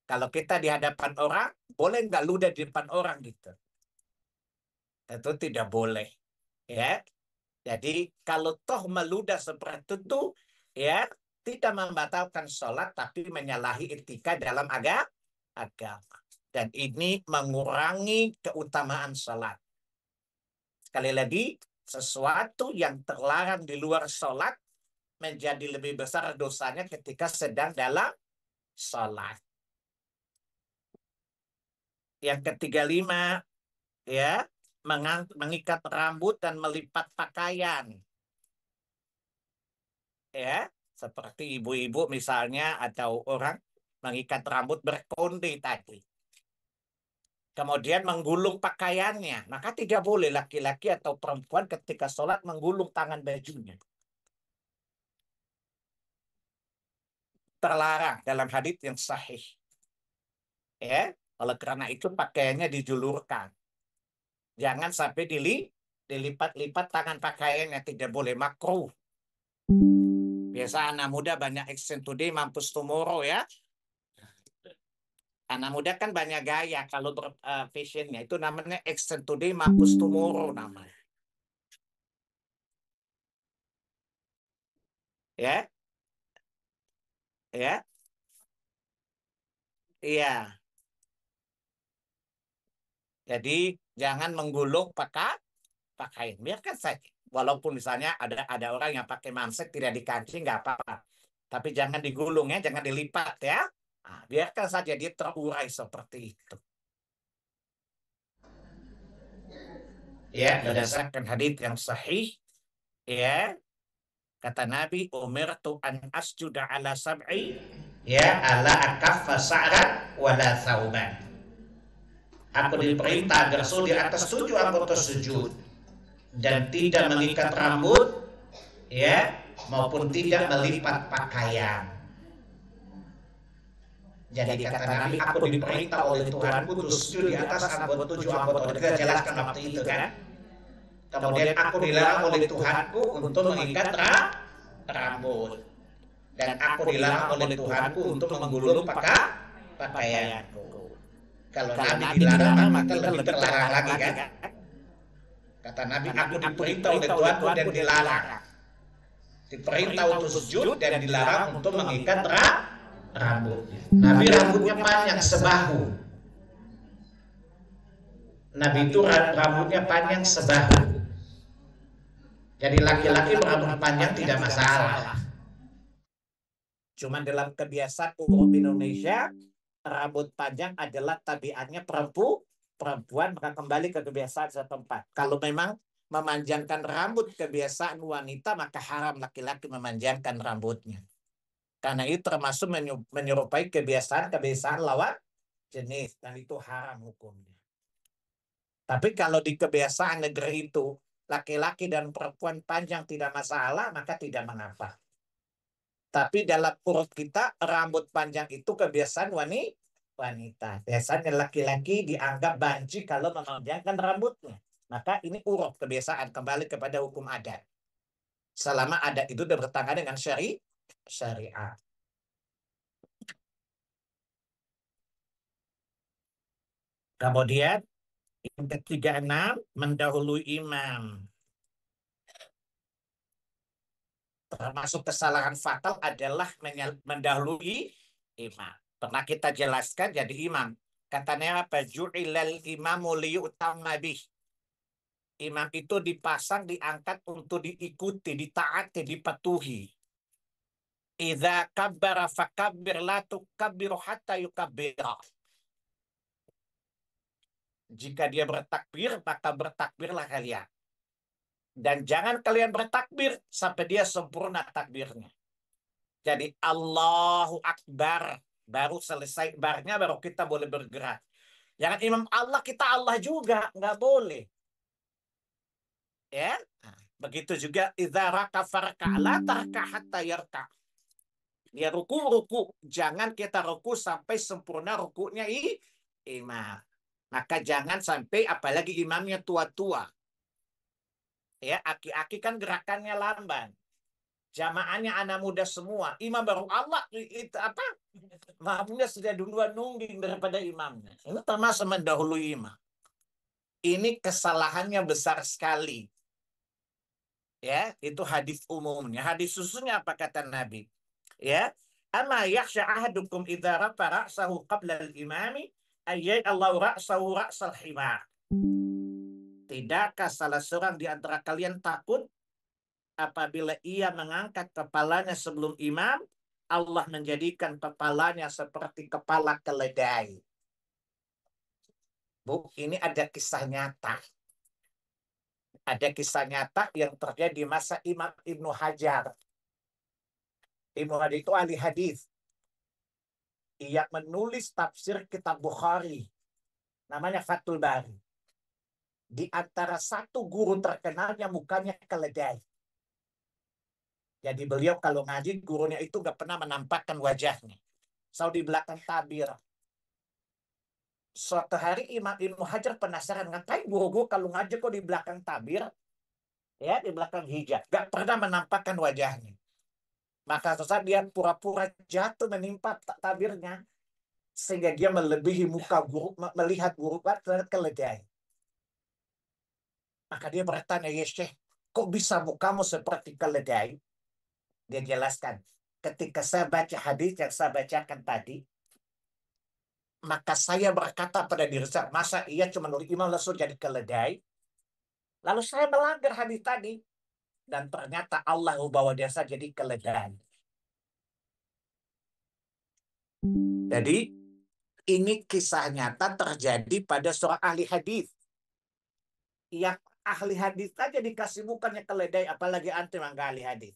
Kalau kita di hadapan orang, boleh nggak ludah di depan orang gitu? Tentu tidak boleh. Ya, jadi kalau toh meludah seperti itu, ya tidak membatalkan sholat, tapi menyalahi etika dalam agama. Dan ini mengurangi keutamaan sholat. Sekali lagi, sesuatu yang terlarang di luar sholat menjadi lebih besar dosanya ketika sedang dalam sholat. Yang ketiga lima, ya, mengikat rambut dan melipat pakaian. Ya, seperti ibu-ibu misalnya atau orang mengikat rambut berkonde tadi. Kemudian menggulung pakaiannya. Maka tidak boleh laki-laki atau perempuan ketika sholat menggulung tangan bajunya. Terlarang dalam hadis yang sahih. Ya, oleh karena itu pakaiannya dijulurkan. Jangan sampai dilipat-lipat tangan pakaiannya, tidak boleh makruh. Biasa anak muda banyak action today, mampus tomorrow ya. Anak muda kan banyak gaya kalau fashionnya itu namanya action today, mampus tomorrow namanya. Ya, Ya, iya. Jadi jangan menggulung pakaian, biarkan saja. Walaupun misalnya ada orang yang pakai manset tidak dikancing nggak apa-apa, tapi jangan digulung ya, jangan dilipat ya. Nah, biarkan saja dia terurai seperti itu. Ya, berdasarkan hadits yang sahih, ya kata Nabi, umirtu an asjuda ala sab'i, Ya, ala akaffa sa'ran wala thauban. Aku diperintah agar sujud di atas 7 anggota sujud dan tidak mengikat rambut, ya, maupun tidak melipat pakaian. Jadi kata Nabi, aku diperintah oleh Tuhanku untuk sujud di atas 7 anggota. Kita jelaskan waktu itu kan. Kemudian aku dilarang oleh Tuhanku untuk mengikat rambut. Dan aku dilarang oleh Tuhanku untuk menggulung pakaianku. Kalau Nabi dilarang, maka lebih terlarang lagi kan. Kata Nabi, aku diperintah oleh Tuhanku dan dilarang. Diperintah untuk sujud dan dilarang untuk mengikat rambut. Nabi rambutnya panjang sebahu. Nabi itu rambutnya panjang sebahu. Jadi laki-laki berambut panjang tidak masalah. Cuman dalam kebiasaan umum Indonesia, rambut panjang adalah tabiatnya perempuan, maka kembali ke kebiasaan setempat. Kalau memang memanjangkan rambut kebiasaan wanita, maka haram laki-laki memanjangkan rambutnya. Karena itu termasuk menyerupai kebiasaan lawan jenis, dan itu haram hukumnya. Tapi kalau di kebiasaan negeri itu, laki-laki dan perempuan panjang tidak masalah, maka tidak mengapa. Tapi dalam urut kita, rambut panjang itu kebiasaan wanita. Biasanya laki-laki dianggap banci kalau memanjangkan rambutnya. Maka ini urut kebiasaan, kembali kepada hukum adat. Selama adat itu bertentangan dengan syariat. Kemudian yang ke-36, mendahului imam. Termasuk kesalahan fatal adalah mendahului imam. Pernah kita jelaskan jadi imam. Katanya apa? Ju'ilal imamu liyu'tamma bih. Imam itu dipasang, diangkat untuk diikuti, ditaati, dipatuhi. Idza kabbara fakabbir la tukabbiru hatta yukabbira. Jika dia bertakbir, maka bertakbirlah kalian. Dan jangan kalian bertakbir sampai dia sempurna takbirnya. Jadi Allahu Akbar, baru selesai barnya, baru kita boleh bergerak. Jangan imam Allah, kita Allah juga, nggak boleh. Ya, begitu juga idza raka farka la tarka hatta yarka. Dia ruku, jangan kita ruku sampai sempurna rukunya imam. Maka jangan sampai, apalagi imamnya tua-tua. Ya, aki-aki kan gerakannya lamban. Jamaahnya anak muda semua. Imam baru Allah itu apa? Makmumnya sudah duluan nungging daripada imamnya. Ini termasuk mendahului imam. Ini kesalahannya besar sekali. Ya, itu hadis umumnya. Hadis susunya apa kata Nabi? Ya, ama yakhsha ahadukum idza rafa ra'sahu qabla al-imami ayyai Allahu ra'sahu ra'sal himar. Tidakkah salah seorang di antara kalian takut apabila ia mengangkat kepalanya sebelum imam, Allah menjadikan kepalanya seperti kepala keledai. Bu, ini ada kisah nyata. Ada kisah nyata yang terjadi di masa Imam Ibnu Hajar. Ibnu Hajar itu ahli hadis. Ia menulis tafsir kitab Bukhari. Namanya Fathul Bari. Di antara satu guru terkenalnya mukanya keledai. Jadi beliau kalau ngaji, gurunya itu nggak pernah menampakkan wajahnya. Selalu di belakang tabir. Suatu hari Imam Ibnu Hajar penasaran, ngapain guru-guru kalau ngaji kok di belakang tabir? Ya, di belakang hijab. Nggak pernah menampakkan wajahnya. Maka saat dia pura-pura jatuh menimpa tabirnya. Sehingga dia melebihi muka guru, melihat guru keledai. Maka dia bertanya, ya Syekh, kok bisa mukamu seperti keledai? Dia jelaskan, ketika saya baca hadis yang saya bacakan tadi, maka saya berkata pada diri saya, masa iya cuma nulis imam langsung jadi keledai? Lalu saya melanggar hadis tadi. Dan ternyata Allah bawa dia saja jadi keledai. Jadi, ini kisah nyata terjadi pada seorang ahli hadis. Yang ahli hadis saja dikasih bukannya keledai, apalagi antum yang nggak ahli hadis.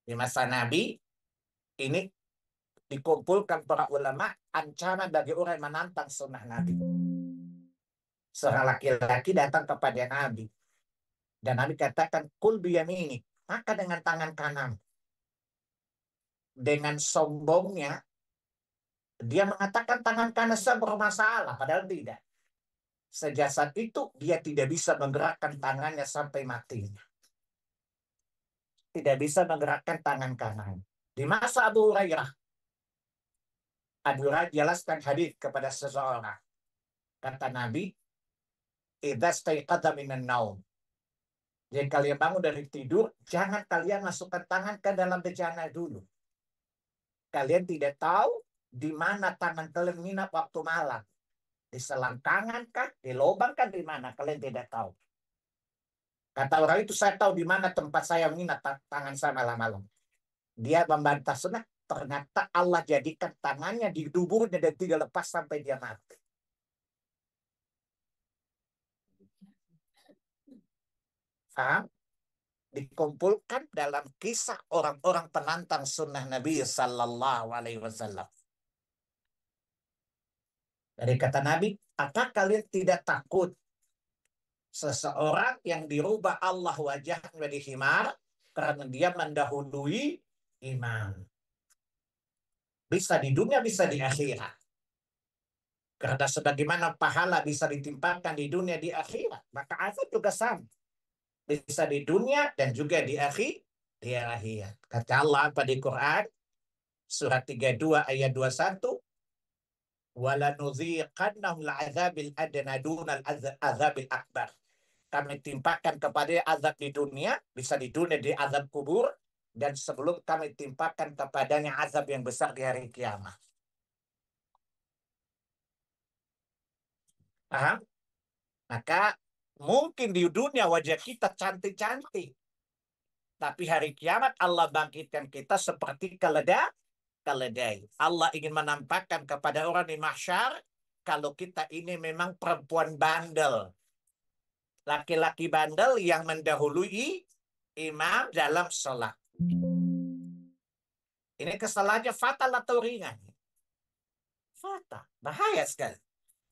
Di masa Nabi, ini dikumpulkan para ulama ancaman bagi orang yang menantang sunnah Nabi. Seorang laki-laki datang kepada Nabi. Dan Nabi katakan, kul biyamini, maka dengan tangan kanan. Dengan sombongnya, dia mengatakan tangan kanan saya bermasalah, padahal tidak. Sejak saat itu, dia tidak bisa menggerakkan tangannya sampai matinya. Tidak bisa menggerakkan tangan kanan. Di masa Abu Hurairah jelaskan hadis kepada seseorang. Kata Nabi, idza staiqadha minan naum. Jadi kalian bangun dari tidur, jangan kalian masukkan tangan ke dalam bejana dulu. Kalian tidak tahu di mana tangan kalian nginap waktu malam. Di selangkangan kah? Di lubang kah? Di mana? Kalian tidak tahu. Kata orang itu, saya tahu di mana tempat saya menginap tangan saya malam-malam. Dia membantah sunnah. Ternyata Allah jadikan tangannya di duburnya dan tidak lepas sampai dia mati. Faham? Dikumpulkan dalam kisah orang-orang penantang sunnah Nabi Sallallahu Alaihi Wasallam. Dari kata Nabi, apa kalian tidak takut seseorang yang dirubah Allah wajahnya menjadi himar karena dia mendahului imam? Bisa di dunia, bisa di akhirat. Karena sebagaimana pahala bisa ditimpakan di dunia di akhirat, maka azab juga sama. Bisa di dunia dan juga di akhirat. Kata Allah apa di Quran? Surat 32 ayat 21. وَلَنُذِيقَنَّهُمْ الْعَذَابِ الْأَدْنَى دُونَ الْعَذَابِ الْأَكْبَرِ. Kami timpakan kepada azab di dunia, bisa di dunia di azab kubur, dan sebelum kami timpakan kepadanya azab yang besar di hari kiamat. Paham? Maka mungkin di dunia wajah kita cantik-cantik, tapi hari kiamat Allah bangkitkan kita seperti keledai. Allah ingin menampakkan kepada orang di mahsyar, kalau kita ini memang perempuan bandel. Laki-laki bandel yang mendahului imam dalam sholat. Ini kesalahannya fatal atau ringan? Fatal. Bahaya sekali.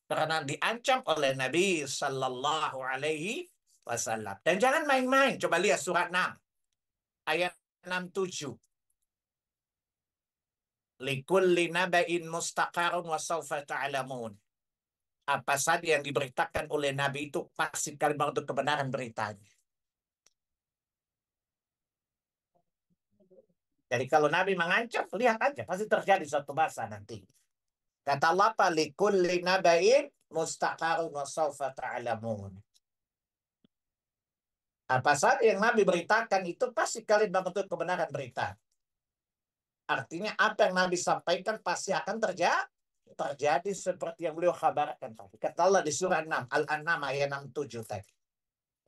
Karena diancam oleh Nabi Sallallahu Alaihi Wasallam. Dan jangan main-main. Coba lihat surat 6. Ayat 67. Likulli naba'in mustaqarun wa sawfa ta'lamun. Apa saja yang diberitakan oleh Nabi itu pasti kalian untuk kebenaran beritanya. Jadi kalau Nabi mengancam, lihat aja. Pasti terjadi suatu masa nanti. Kata Allah apa? Likulli naba'in mustaqarun wa sawfa ta'lamun. Apa saja yang Nabi beritakan itu pasti kalian untuk kebenaran berita. Artinya apa yang Nabi sampaikan pasti akan terjadi seperti yang beliau kabarkan tadi. Kata Allah di surah 6, Al-An'am ayat 67 tadi.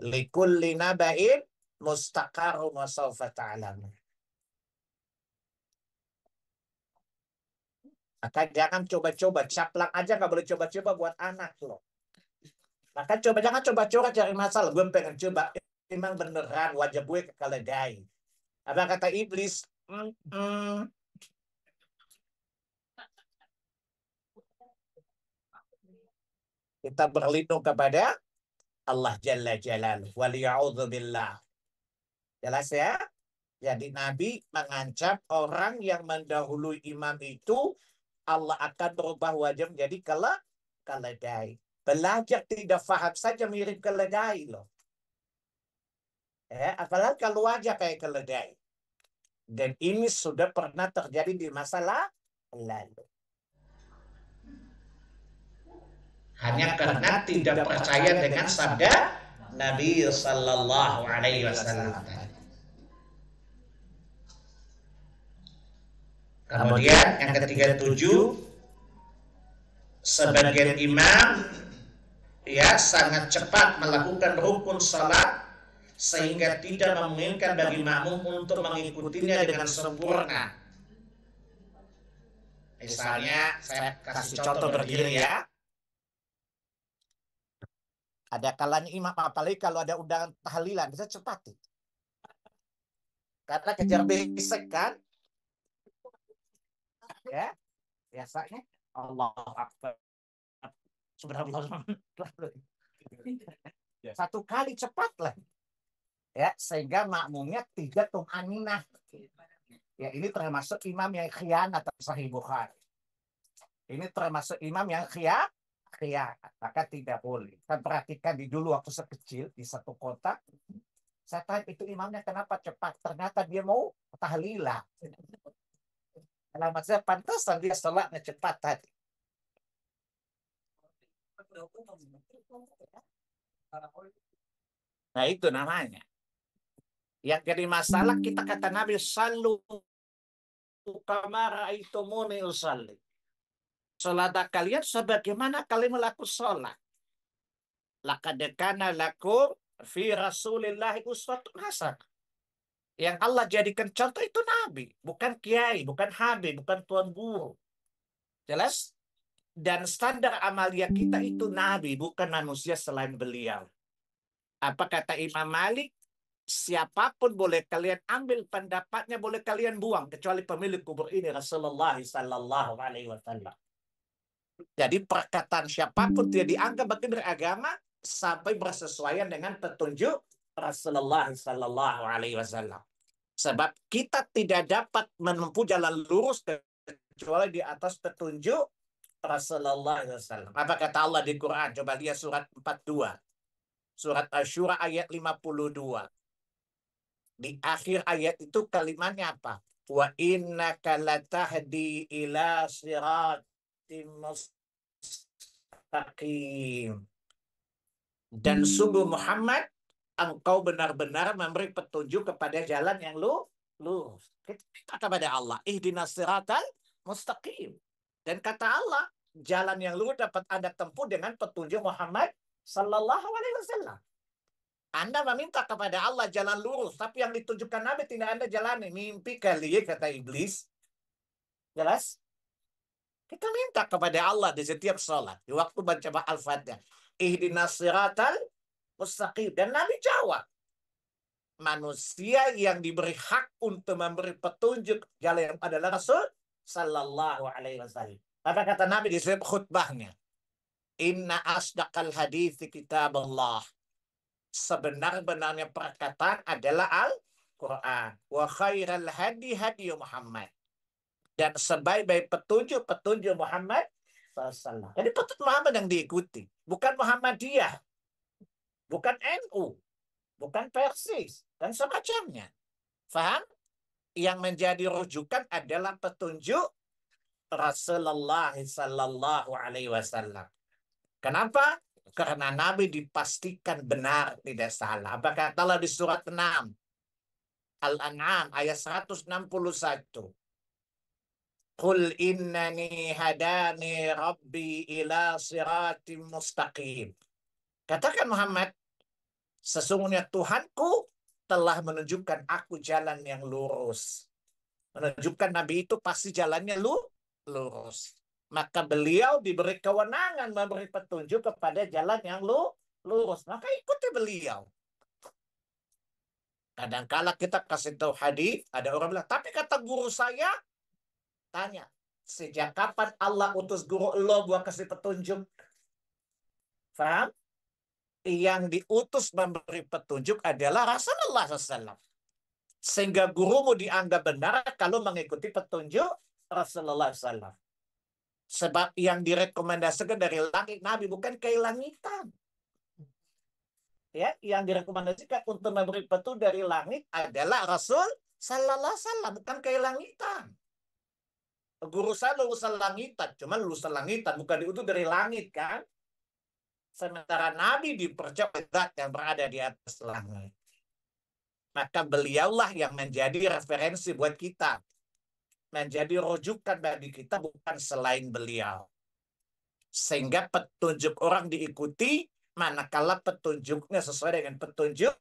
Likulli naba'in mustaqarun wa sawfa ta'lamun. Maka jangan coba-coba, caplang aja nggak boleh coba-coba buat anak loh. Maka jangan coba-coba cari masalah. Gue pengen coba, memang beneran wajah gue keledai. Apa kata iblis? Kita berlindung kepada Allah Jalla Jalaluhu. Waliya'udzubillah. Jelas ya? Jadi Nabi mengancam orang yang mendahului imam itu, Allah akan berubah wajah menjadi keledai. Belajar tidak faham saja mirip keledai loh. Apalagi kalau wajah kayak keledai. Dan ini sudah pernah terjadi di masa lalu. Hanya karena tidak percaya dengan sabda Nabi sallallahu alaihi wasallam. Kemudian yang ketiga tujuh, sebagian imam ya sangat cepat melakukan rukun salat sehingga tidak memungkinkan bagi makmum untuk mengikutinya dengan sempurna. Misalnya saya kasih contoh berdiri ya. Ada kalanya imam, apalagi kalau ada undangan tahlilan, bisa cepat. Karena kejar besek kan. Ya, biasanya Allah Akbar. Subhanallah. Satu kali cepatlah. Ya, sehingga makmumnya tidak tumaninah. Ya, ini termasuk imam yang khianat Sahih Bukhari. Ini termasuk imam yang khianat, maka tidak boleh. Kan perhatikan di dulu waktu sekecil di satu kota, saya tanya itu imamnya kenapa cepat? Ternyata dia mau tahlilah. Alamat saya pantasan dia sholatnya cepat tadi. Nah itu namanya. Yang jadi masalah kita kata Nabi sallu kama raaitumuni usalli. Salat kalian sebagaimana kalian melakukan salat. Laqad kana lakum fi Rasulillahi uswatun hasanah. Yang Allah jadikan contoh itu Nabi, bukan kiai, bukan habib, bukan tuan guru. Jelas? Dan standar amalia kita itu Nabi, bukan manusia selain beliau. Apa kata Imam Malik? Siapapun boleh kalian ambil pendapatnya, boleh kalian buang, kecuali pemilik kubur ini Rasulullah Sallallahu Alaihi Wasallam. Jadi perkataan siapapun tidak dianggap bagian dari agama sampai bersesuaian dengan petunjuk Rasulullah Sallallahu Alaihi Wasallam. Sebab kita tidak dapat menempuh jalan lurus kecuali di atas petunjuk Rasulullah SAW. Apa kata Allah di Quran? Coba lihat surat 42. Surat Asy-Syura ayat 52. Di akhir ayat itu kalimatnya apa? Wa innaka latahdi ila siratim mustaqim. Dan sungguh Muhammad, engkau benar-benar memberi petunjuk kepada jalan yang lurus. Kita kepada Allah, ihdinas siratal mustaqim. Dan kata Allah, jalan yang lurus dapat Anda tempuh dengan petunjuk Muhammad sallallahu alaihi wasallam. Anda meminta kepada Allah jalan lurus, tapi yang ditunjukkan Nabi tidak Anda jalani. Mimpi kali ya, kata iblis. Jelas? Kita minta kepada Allah di setiap sholat. Di waktu baca Al-Fatihah. Ihdinas siratal mustaqim. Dan Nabi jawab. Manusia yang diberi hak untuk memberi petunjuk jalan yang adalah Rasul sallallahu alaihi wasallam. Apa kata Nabi di setiap khutbahnya? Inna asdaqal hadithi kitab Allah. Sebenar-benarnya perkataan adalah Al-Quran. Wa khairal hadi hadi Muhammad. Dan sebaik-baik petunjuk Muhammad SAW. Jadi petunjuk Muhammad yang diikuti. Bukan Muhammadiyah. Bukan NU. Bukan Persis. Dan semacamnya. Faham? Yang menjadi rujukan adalah petunjuk Rasulullah Sallallahu Alaihi Wasallam. Kenapa? Karena Nabi dipastikan benar, tidak salah. Apa kata Allah di surat 6? Al-An'am ayat 161. Qul innani hadani rabbi ila siratim mustaqim. Katakan Muhammad, sesungguhnya Tuhanku telah menunjukkan aku jalan yang lurus. Menunjukkan Nabi itu pasti jalannya lurus. Maka beliau diberi kewenangan memberi petunjuk kepada jalan yang lurus. Maka ikuti beliau. Kadang-kala kita kasih tahu hadis, ada orang bilang, tapi kata guru saya, tanya, sejak kapan Allah utus guru lo buat kasih petunjuk? Faham? Yang diutus memberi petunjuk adalah Rasulullah SAW. Sehingga gurumu dianggap benar kalau mengikuti petunjuk Rasulullah SAW. Sebab yang direkomendasikan dari langit Nabi bukan keilangitan. Ya, yang direkomendasikan untuk memberi petunjuk dari langit adalah Rasul Sallallahu Alaihi Wasallam, bukan keilangitan. Guru saya lulusan langitan, cuma lulusan langitan bukan diutus dari langit kan? Sementara Nabi dipercaya zat yang berada di atas langit. Maka beliaulah yang menjadi referensi buat kita. Menjadi rujukan bagi kita bukan selain beliau. Sehingga petunjuk orang diikuti manakala petunjuknya sesuai dengan petunjuk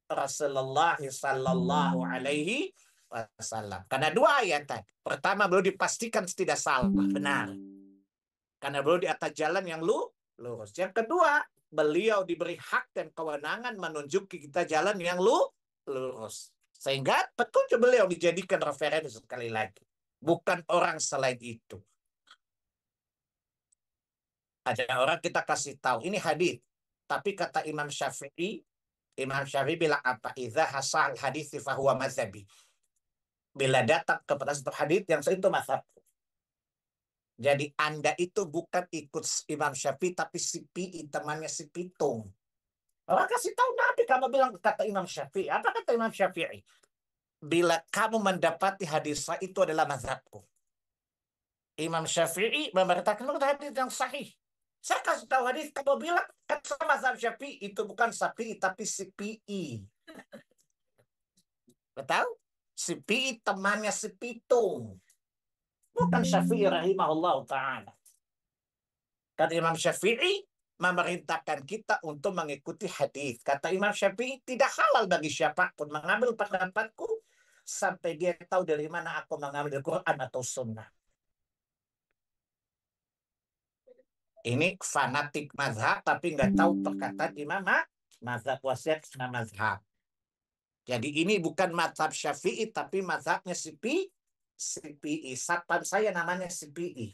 Rasulullah Sallallahu Alaihi Wasallam. Karena dua ayat tadi. Pertama, beliau dipastikan tidak salah, benar. Karena beliau di atas jalan yang lurus. Yang kedua, beliau diberi hak dan kewenangan menunjuki kita jalan yang lurus. Sehingga petunjuk beliau dijadikan referensi sekali lagi. Bukan orang selain itu. Ada orang kita kasih tahu, ini hadis. Tapi kata Imam Syafi'i bilang apa? Idza hasal hadis fahuwa mazhabi. Bila datang kepada satu hadis yang itu mazhab. Jadi Anda itu bukan ikut Imam Syafi'i, tapi si PI, temannya si Pitung. Orang kasih tahu Nabi, kamu bilang kata Imam Syafi'i. Apa kata Imam Syafi'i? Bila kamu mendapati hadis sahih itu adalah mazhabku. Imam Syafi'i memberitakan hadis yang sahih. Saya kasih tahu hadis, kamu bilang kata mazhab Syafi'i itu bukan Syafi'i, tapi si PI. Betul? Si PI temannya si Pitung. Bukan Syafi'i rahimahullah ta'ala. Kata Imam Syafi'i memerintahkan kita untuk mengikuti hadis. Kata Imam Syafi'i, tidak halal bagi siapapun mengambil pendapatku sampai dia tahu dari mana aku mengambil Quran atau Sunnah. Ini fanatik mazhab tapi nggak tahu perkataan Imam mazhab wasiat mazhab. Jadi ini bukan mazhab Syafi'i tapi mazhabnya CPI. Satpam saya namanya CPI.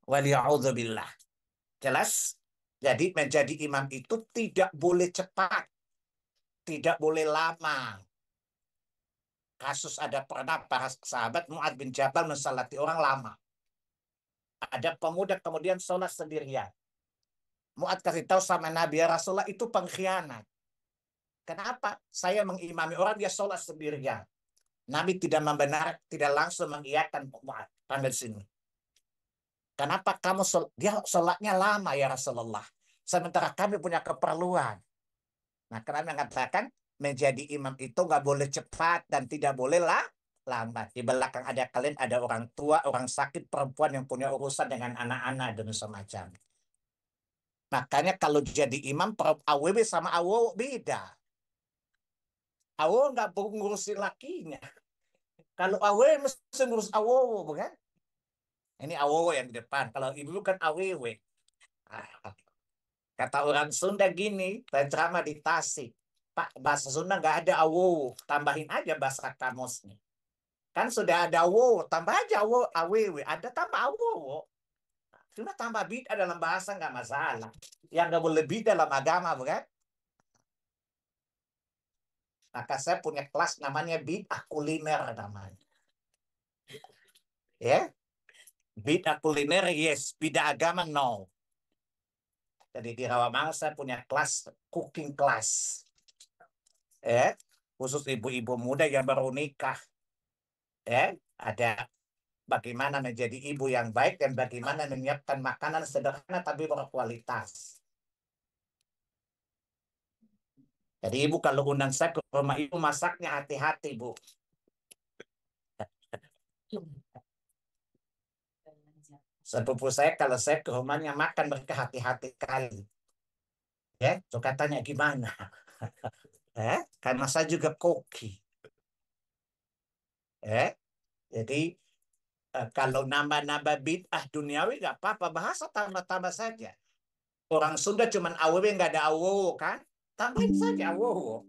Waliya'udzubillah. Jelas? Jadi menjadi imam itu tidak boleh cepat. Tidak boleh lama. Kasus ada pernah para sahabat Mu'adz bin Jabal mensalati orang lama. Ada pemuda kemudian sholat sendirian. Mu'adz kasih tahu sama Nabi, ya Rasulullah itu pengkhianat. Kenapa? Saya mengimami orang dia sholat sendirian. Nabi tidak membenar, tidak langsung mengiyakan Mu'adz. Panggil sini. Kenapa kamu dia sholatnya lama ya Rasulullah. Sementara kami punya keperluan. Nah, karena mengatakan menjadi imam itu nggak boleh cepat dan tidak boleh lambat. Di belakang ada kalian, ada orang tua, orang sakit, perempuan yang punya urusan dengan anak-anak dan semacam. Makanya kalau jadi imam, AWW sama AWO beda. AWO nggak ngurusin lakinya. Kalau AWW mesti ngurus AWO, bukan? Ini AWO yang di depan. Kalau ibu kan AWW. Kata orang Sunda gini, saya ceramah di Tasik. Pak, bahasa Sunda nggak ada awo, tambahin aja bahasa kamusnya. Kan sudah ada awo, tambah aja awo, aww, ada tambah awo. Cuma tambah bid'ah dalam bahasa nggak masalah. Yang nggak boleh bid'ah dalam agama, bukan? Maka saya punya kelas namanya bid'ah kuliner namanya. Ya, bid'ah kuliner yes, bid'ah agama no. Jadi di Rawamangsa saya punya kelas cooking class. Khusus ibu-ibu muda yang baru nikah. Ada bagaimana menjadi ibu yang baik dan bagaimana menyiapkan makanan sederhana tapi berkualitas. Jadi ibu kalau undang saya ke rumah ibu masaknya hati-hati bu. Sepupu saya kalau saya ke rumahnya makan mereka hati-hati kali. So katanya gimana? Karena saya juga koki. Jadi kalau nambah-nambah bid'ah duniawi nggak apa-apa, bahasa tambah-tambah saja. Orang Sunda cuman aww nggak ada awowo kan? Tambahin saja awowo.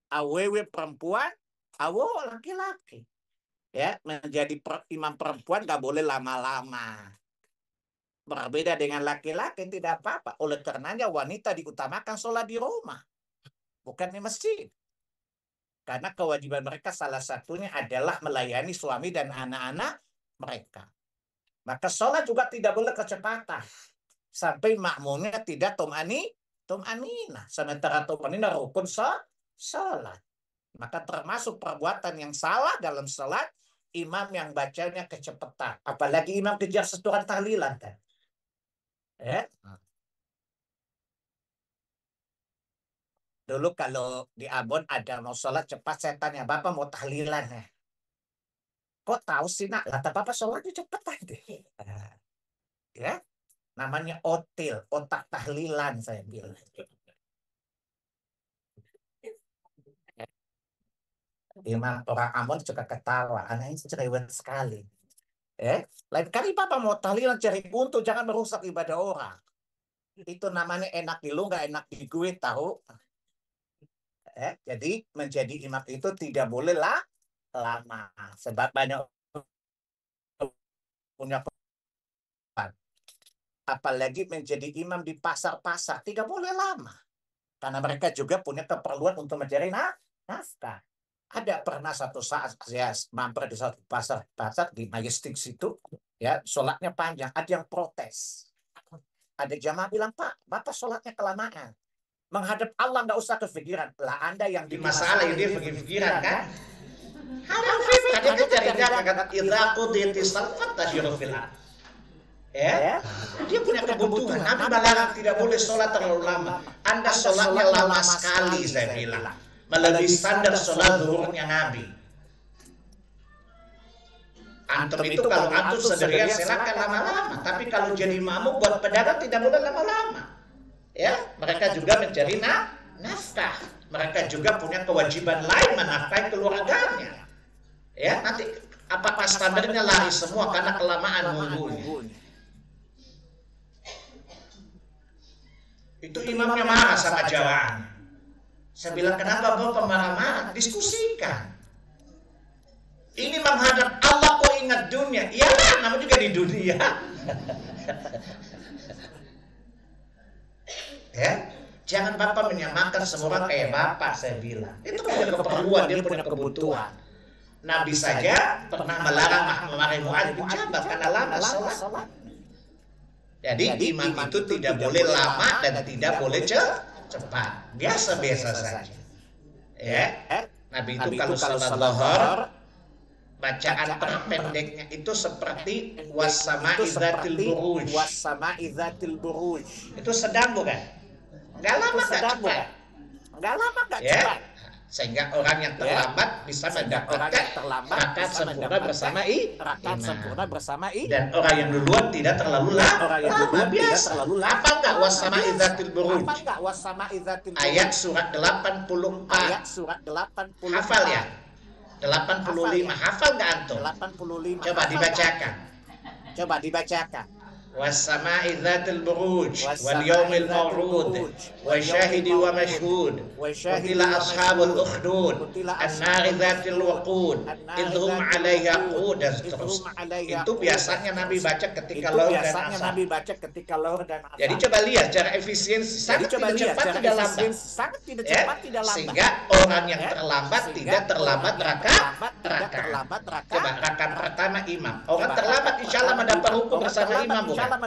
Aww perempuan, awowo laki-laki. Menjadi imam perempuan nggak boleh lama-lama. Berbeda dengan laki-laki tidak apa-apa. Oleh karenanya wanita diutamakan sholat di rumah, bukan di masjid. Karena kewajiban mereka salah satunya adalah melayani suami dan anak-anak mereka. Maka sholat juga tidak boleh kecepatan. Sampai makmumnya tidak tum'aninah. Sementara tum'aninah rukun sholat. Maka termasuk perbuatan yang salah dalam sholat imam yang bacanya kecepatan. Apalagi imam kejar setoran tahlilan kan. Ya. Dulu kalau di Ambon ada mau sholat cepat setannya, Bapak mau tahlilan ya. Kok tahu sih nak? Kata Bapak sholatnya cepat aja. Ya, namanya otil, otak tahlilan saya bilang. Imam orang Ambon juga ketawa, anaknya cerewet sekali. Lain kali Bapak mau tahlilan cari untung, jangan merusak ibadah orang. Itu namanya enak di lu, nggak enak di gue, tahu? Jadi menjadi imam itu tidak boleh lama, sebab banyak punya kepan. Apalagi menjadi imam di pasar-pasar tidak boleh lama, karena mereka juga punya keperluan untuk mencari nafkah. Ada pernah satu saat saya mampir di satu pasar di Majestic situ, ya sholatnya panjang, ada yang protes. Ada jamaah bilang, Pak, Bapak sholatnya kelamaan. Menghadap Allah nggak usah kepikiran. Lah Anda yang di masalah yang dia pikiran kan? Hafif tadi kan cerita kata idza qudiyatis salat fatashiru fil ard. Ya, dia punya kebutuhan. Nabi melarang tidak boleh sholat terlalu lama. Anda sholatnya lama sekali, saya bilang. Melebihi standar sholat zuhurnya Nabi. Antum itu kalau antum sendirian silakan lama-lama. Tapi kalau jadi makmum buat pedagang tidak boleh lama-lama. Ya, mereka juga mencari nafkah. Mereka juga punya kewajiban lain menafkahi keluarganya. Ya, nanti apakah standarnya lari semua karena kelamaan nunggunya. Itu imamnya marah sama jamaah. Saya bilang, kenapa Bapak marah-marah? Diskusikan. Ini menghadap Allah kok ingat dunia. Iyalah, namanya juga di dunia. Ya, jangan Bapak menyamakan semua orang kayak Bapak, saya bilang. Itu punya keperluan, dia punya kebutuhan. Nabi saja pernah melarang memarahi Mu'adz bin Jabal karena lama sholat. Jadi imam itu tidak boleh lama dan tidak boleh cepat. Biasa-biasa saja. Ya, Nabi itu kalau sholat zuhur, bacaan terpendeknya itu seperti was-sama'i dzatil buruj. Was-sama'i dzatil buruj. Itu sedang bukan? Nggak lama, nggak cepat. Nggak lama, nggak Ya, cepat. sehingga orang yang terlambat bisa mendapatkan rakaat sempurna bersama dan orang yang duluan tidak terlalu lama. Biasa. Apa enggak was-sama'i dzatil buruj? Ayat surat 84. Hafal ya? 85. Hafal enggak antum? 85. Coba dibacakan. Was-sama'i dzatil buruj wal yawmil maw'ud wa syahidi wa mashhud qutila ashabul ukhdud an-nari dzatil waqud idhum 'alaiha qud dan seterusnya. Itu biasanya Nabi baca ketika lohor dan asar. Jadi coba lihat cara efisiensi, sangat tidak cepat tidak lambat. Sehingga orang yang terlambat tidak terlambat rakaat. Coba rakaat pertama imam. Orang terlambat insyaallah mendapat hukum bersama imam bukan? Bukan?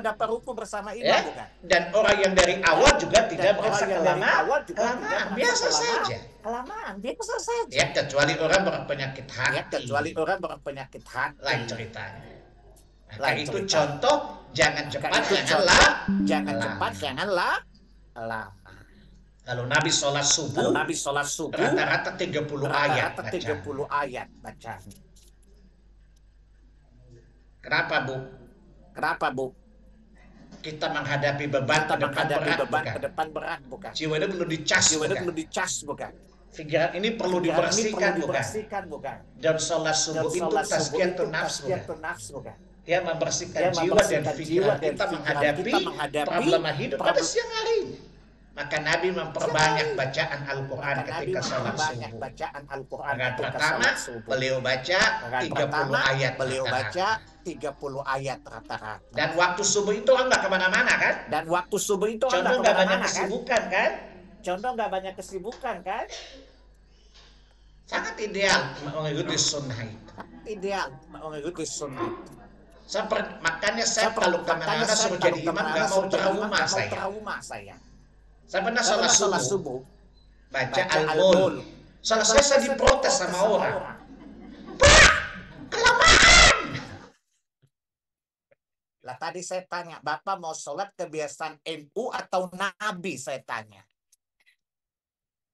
Dan orang yang dari awal juga tidak merasa kelamaan. Biasa saja. Ya, kecuali orang berpenyakit hati. Lain ceritanya. Maka itu contoh, jangan cepat, jangan lama. Kalau Nabi sholat subuh, rata-rata 30 ayat bacaan. Kenapa Bu? Kita menghadapi beban ke depan berat bukan? Jiwa itu perlu dicas bukan? Pikiran ini perlu dibersihkan bukan? Dan sholat subuh itu tazkiyatun nafs bukan? Dia membersihkan jiwa dan pikiran kita menghadapi problema hidup pada siang hari. Maka Nabi memperbanyak bacaan Al-Quran ketika sholat subuh. Rakaat pertama beliau baca 30 ayat. 30 ayat rata-rata. Dan waktu subuh itu orang nggak kemana-mana kan? Contoh nggak banyak kesibukan kan? Sangat ideal mengikuti sunnah itu. Makanya saya kalau kemana-mana suruh jadi imam nggak mau trauma saya. Saya pernah sholat subuh baca Al-Mul. Selesai saya diprotes sama orang. Pak, kelamaan Lah tadi saya tanya, Bapak mau sholat kebiasaan NU atau Nabi, saya tanya.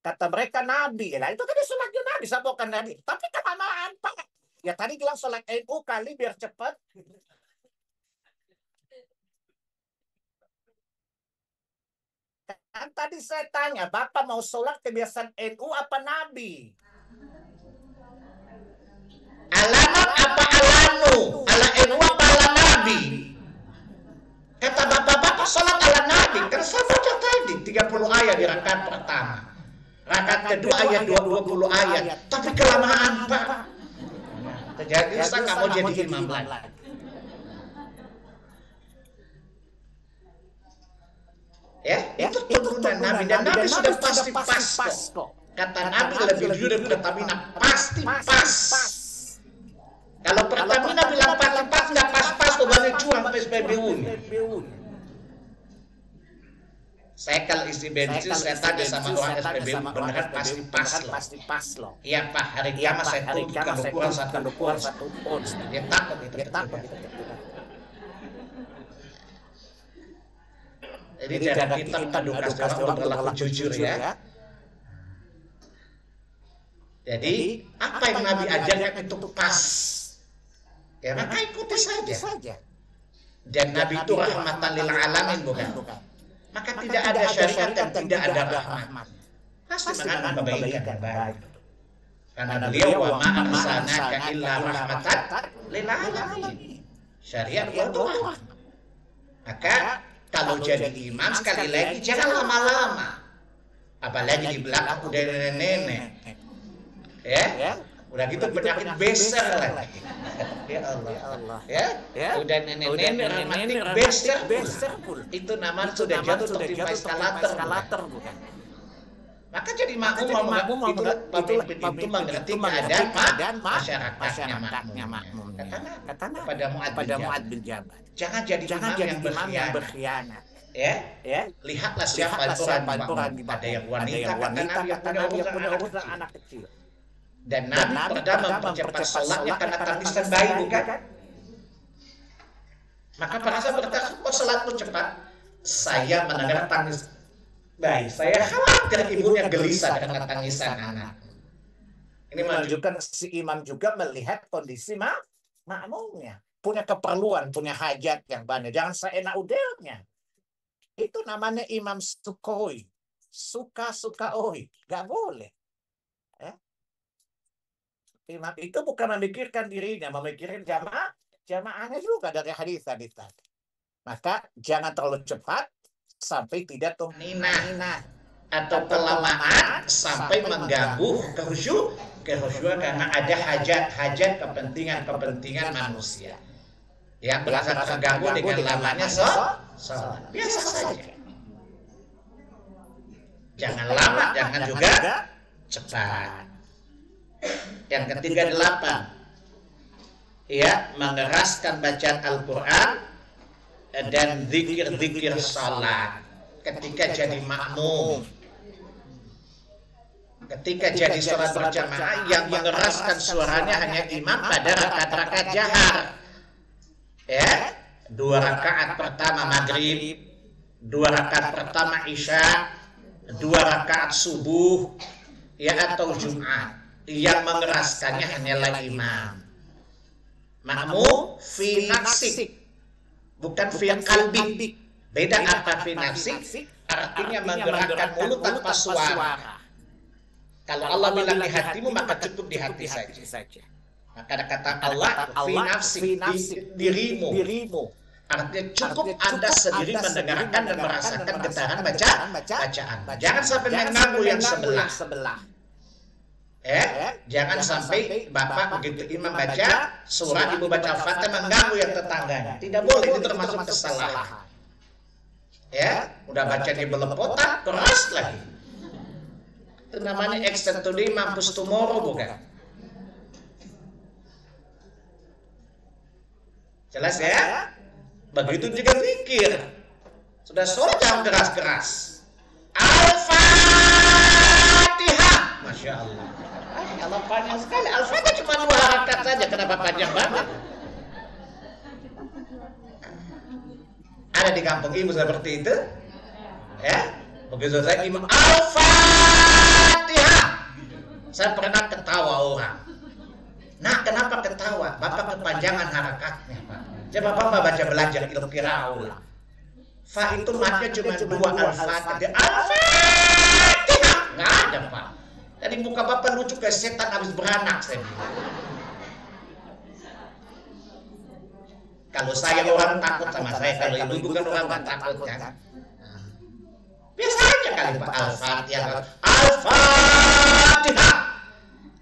Kata mereka Nabi. Lah itu tadi sholatnya Nabi, saya bukan Nabi. Tapi kelamaan, Pak. Ya tadi bilang sholat NU kali biar cepat. Kan tadi saya tanya, Bapak mau sholat kebiasaan NU apa Nabi? Alamat apa alanu? Ala NU apa ala Nabi? Kata bapak-bapak sholat ala Nabi. Karena saya baca tadi 30 ayat di rakaat pertama. Rakaat kedua ayat 20 ayat. Tapi kelamaan, Pak. Jadi saya nggak mau jadi imam lagi. Ya, itu turunan Nabi. Dan Nabi sudah pasti pas kok. Kata Nabi lebih jujur dari Pertamina. Pasti pas. Kalau Pertamina bilang pas, nggak pas, kok balik curang PSBBU. Saya kalau isi bensin, saya tanya sama orang SPBU, beneran pasti pas loh. Iya Pak, hari kiamat saya turun kalau kurang satu ons. Dia takut itu. Jadi jangan kita edukasi orang berlaku jujur ya. Jadi apa yang Nabi ajarkan itu pas. Ya maka ikuti saja. Dan Nabi itu rahmatan lil alamin bukan? Maka tidak ada syariat dan tidak ada rahmat. Pasti mengandung kebaikan. Karena beliau wa ma arsalnaka illa rahmatan lil alamin. Syariat itu rahmat. Maka kalau jadi imam sekali lagi jangan lama-lama. Apalagi di belakang udah nenek-nenek. Ya? Udah gitu penyakit beser lagi. Ya Allah. Ya? Udah nenek-nenek rematik beser pun. Itu namanya sudah jatuh tertimpa eskalator bukan. Maka jadi makmum itu pemimpin itu mengerti keadaan masyarakatnya makmumnya. Kata pada Mu'ad bin Jabal. Jangan jadi imam yang berkhianat. Ya? Lihatlah siapa orang ada yang wanita, kata Nabi yang punya urusan anak kecil. Dan Nabi pernah mempercepat sholatnya karena tangisan bayi bukan? Maka para sahabat berkata, kok sholatmu cepat? Saya mendengar tangis bayi. Saya khawatir ibunya gelisah dengan tangisan anak. Ini menunjukkan si imam juga melihat kondisi makmumnya. Punya keperluan, punya hajat yang banyak. Jangan seenak udelnya. Itu namanya imam sukoi. Suka-sukaoi. Gak boleh. Imam itu bukan memikirkan dirinya, memikirkan jamaahnya juga dari hadis tadi. Maka jangan terlalu cepat sampai tidak tuminah atau kelamaan sampai mengganggu kehusyuan karena ada hajat kepentingan manusia. Yang merasa terganggu dengan lamanya sholat. Biasa saja. Jangan lama, jangan juga cepat. Yang ketiga 8, ya, mengeraskan bacaan Al-Quran dan zikir-zikir salat ketika jadi makmum. Ketika jadi sholat berjamaah yang mengeraskan suaranya hanya imam pada rakaat-rakaat jahar. Ya, 2 rakaat pertama maghrib, 2 rakaat pertama isya, 2 rakaat subuh, ya atau Jumat. Yang mengeraskannya hanyalah imam. Makmum fi nafsik, bukan fi qalbi. Beda apa fi nafsik? Artinya menggerakkan mulut tanpa suara. Kalau Allah bilang di hatimu, maka cukup di hati saja. Maka kata Allah fi nafsik, dirimu. Artinya cukup Anda sendiri mendengarkan dan merasakan getaran bacaan. Jangan sampai mengganggu yang sebelah. Jangan sampai Bapak begitu imam baca surat, ibu baca Fatihah mengganggu yang tetangganya. Tidak boleh, itu termasuk kesalahan. Ya, udah baca di belepotan, keras lagi. Itu namanya extend today, mampus tomorrow bukan? Jelas ya? Begitu juga zikir. Sudah sore jangan keras-keras. Al-Fatihah. Masya Allah. Kalau panjang sekali, Al-Fatihah cuma 2 rakaat saja, kenapa panjang banget? Ada di kampung ibu seperti itu? Ya, begitu saya imam Al-Fatihah, saya pernah ketawa orang. Nah, kenapa ketawa? Bapak kepanjangan harakatnya, Pak. Coba Bapak baca belajar ilmu qiraah. Fa itu matnya cuma 2 Al-Fatihah. Al-Fatihah nggak ada, Pak. Jadi muka Bapak lucu kayak setan habis beranak, saya bilang. Kalau saya orang takut sama saya, kalau ibu kan orang takut kan. Biasa aja kali Pak. Al-Fatihah. Al-Fatihah.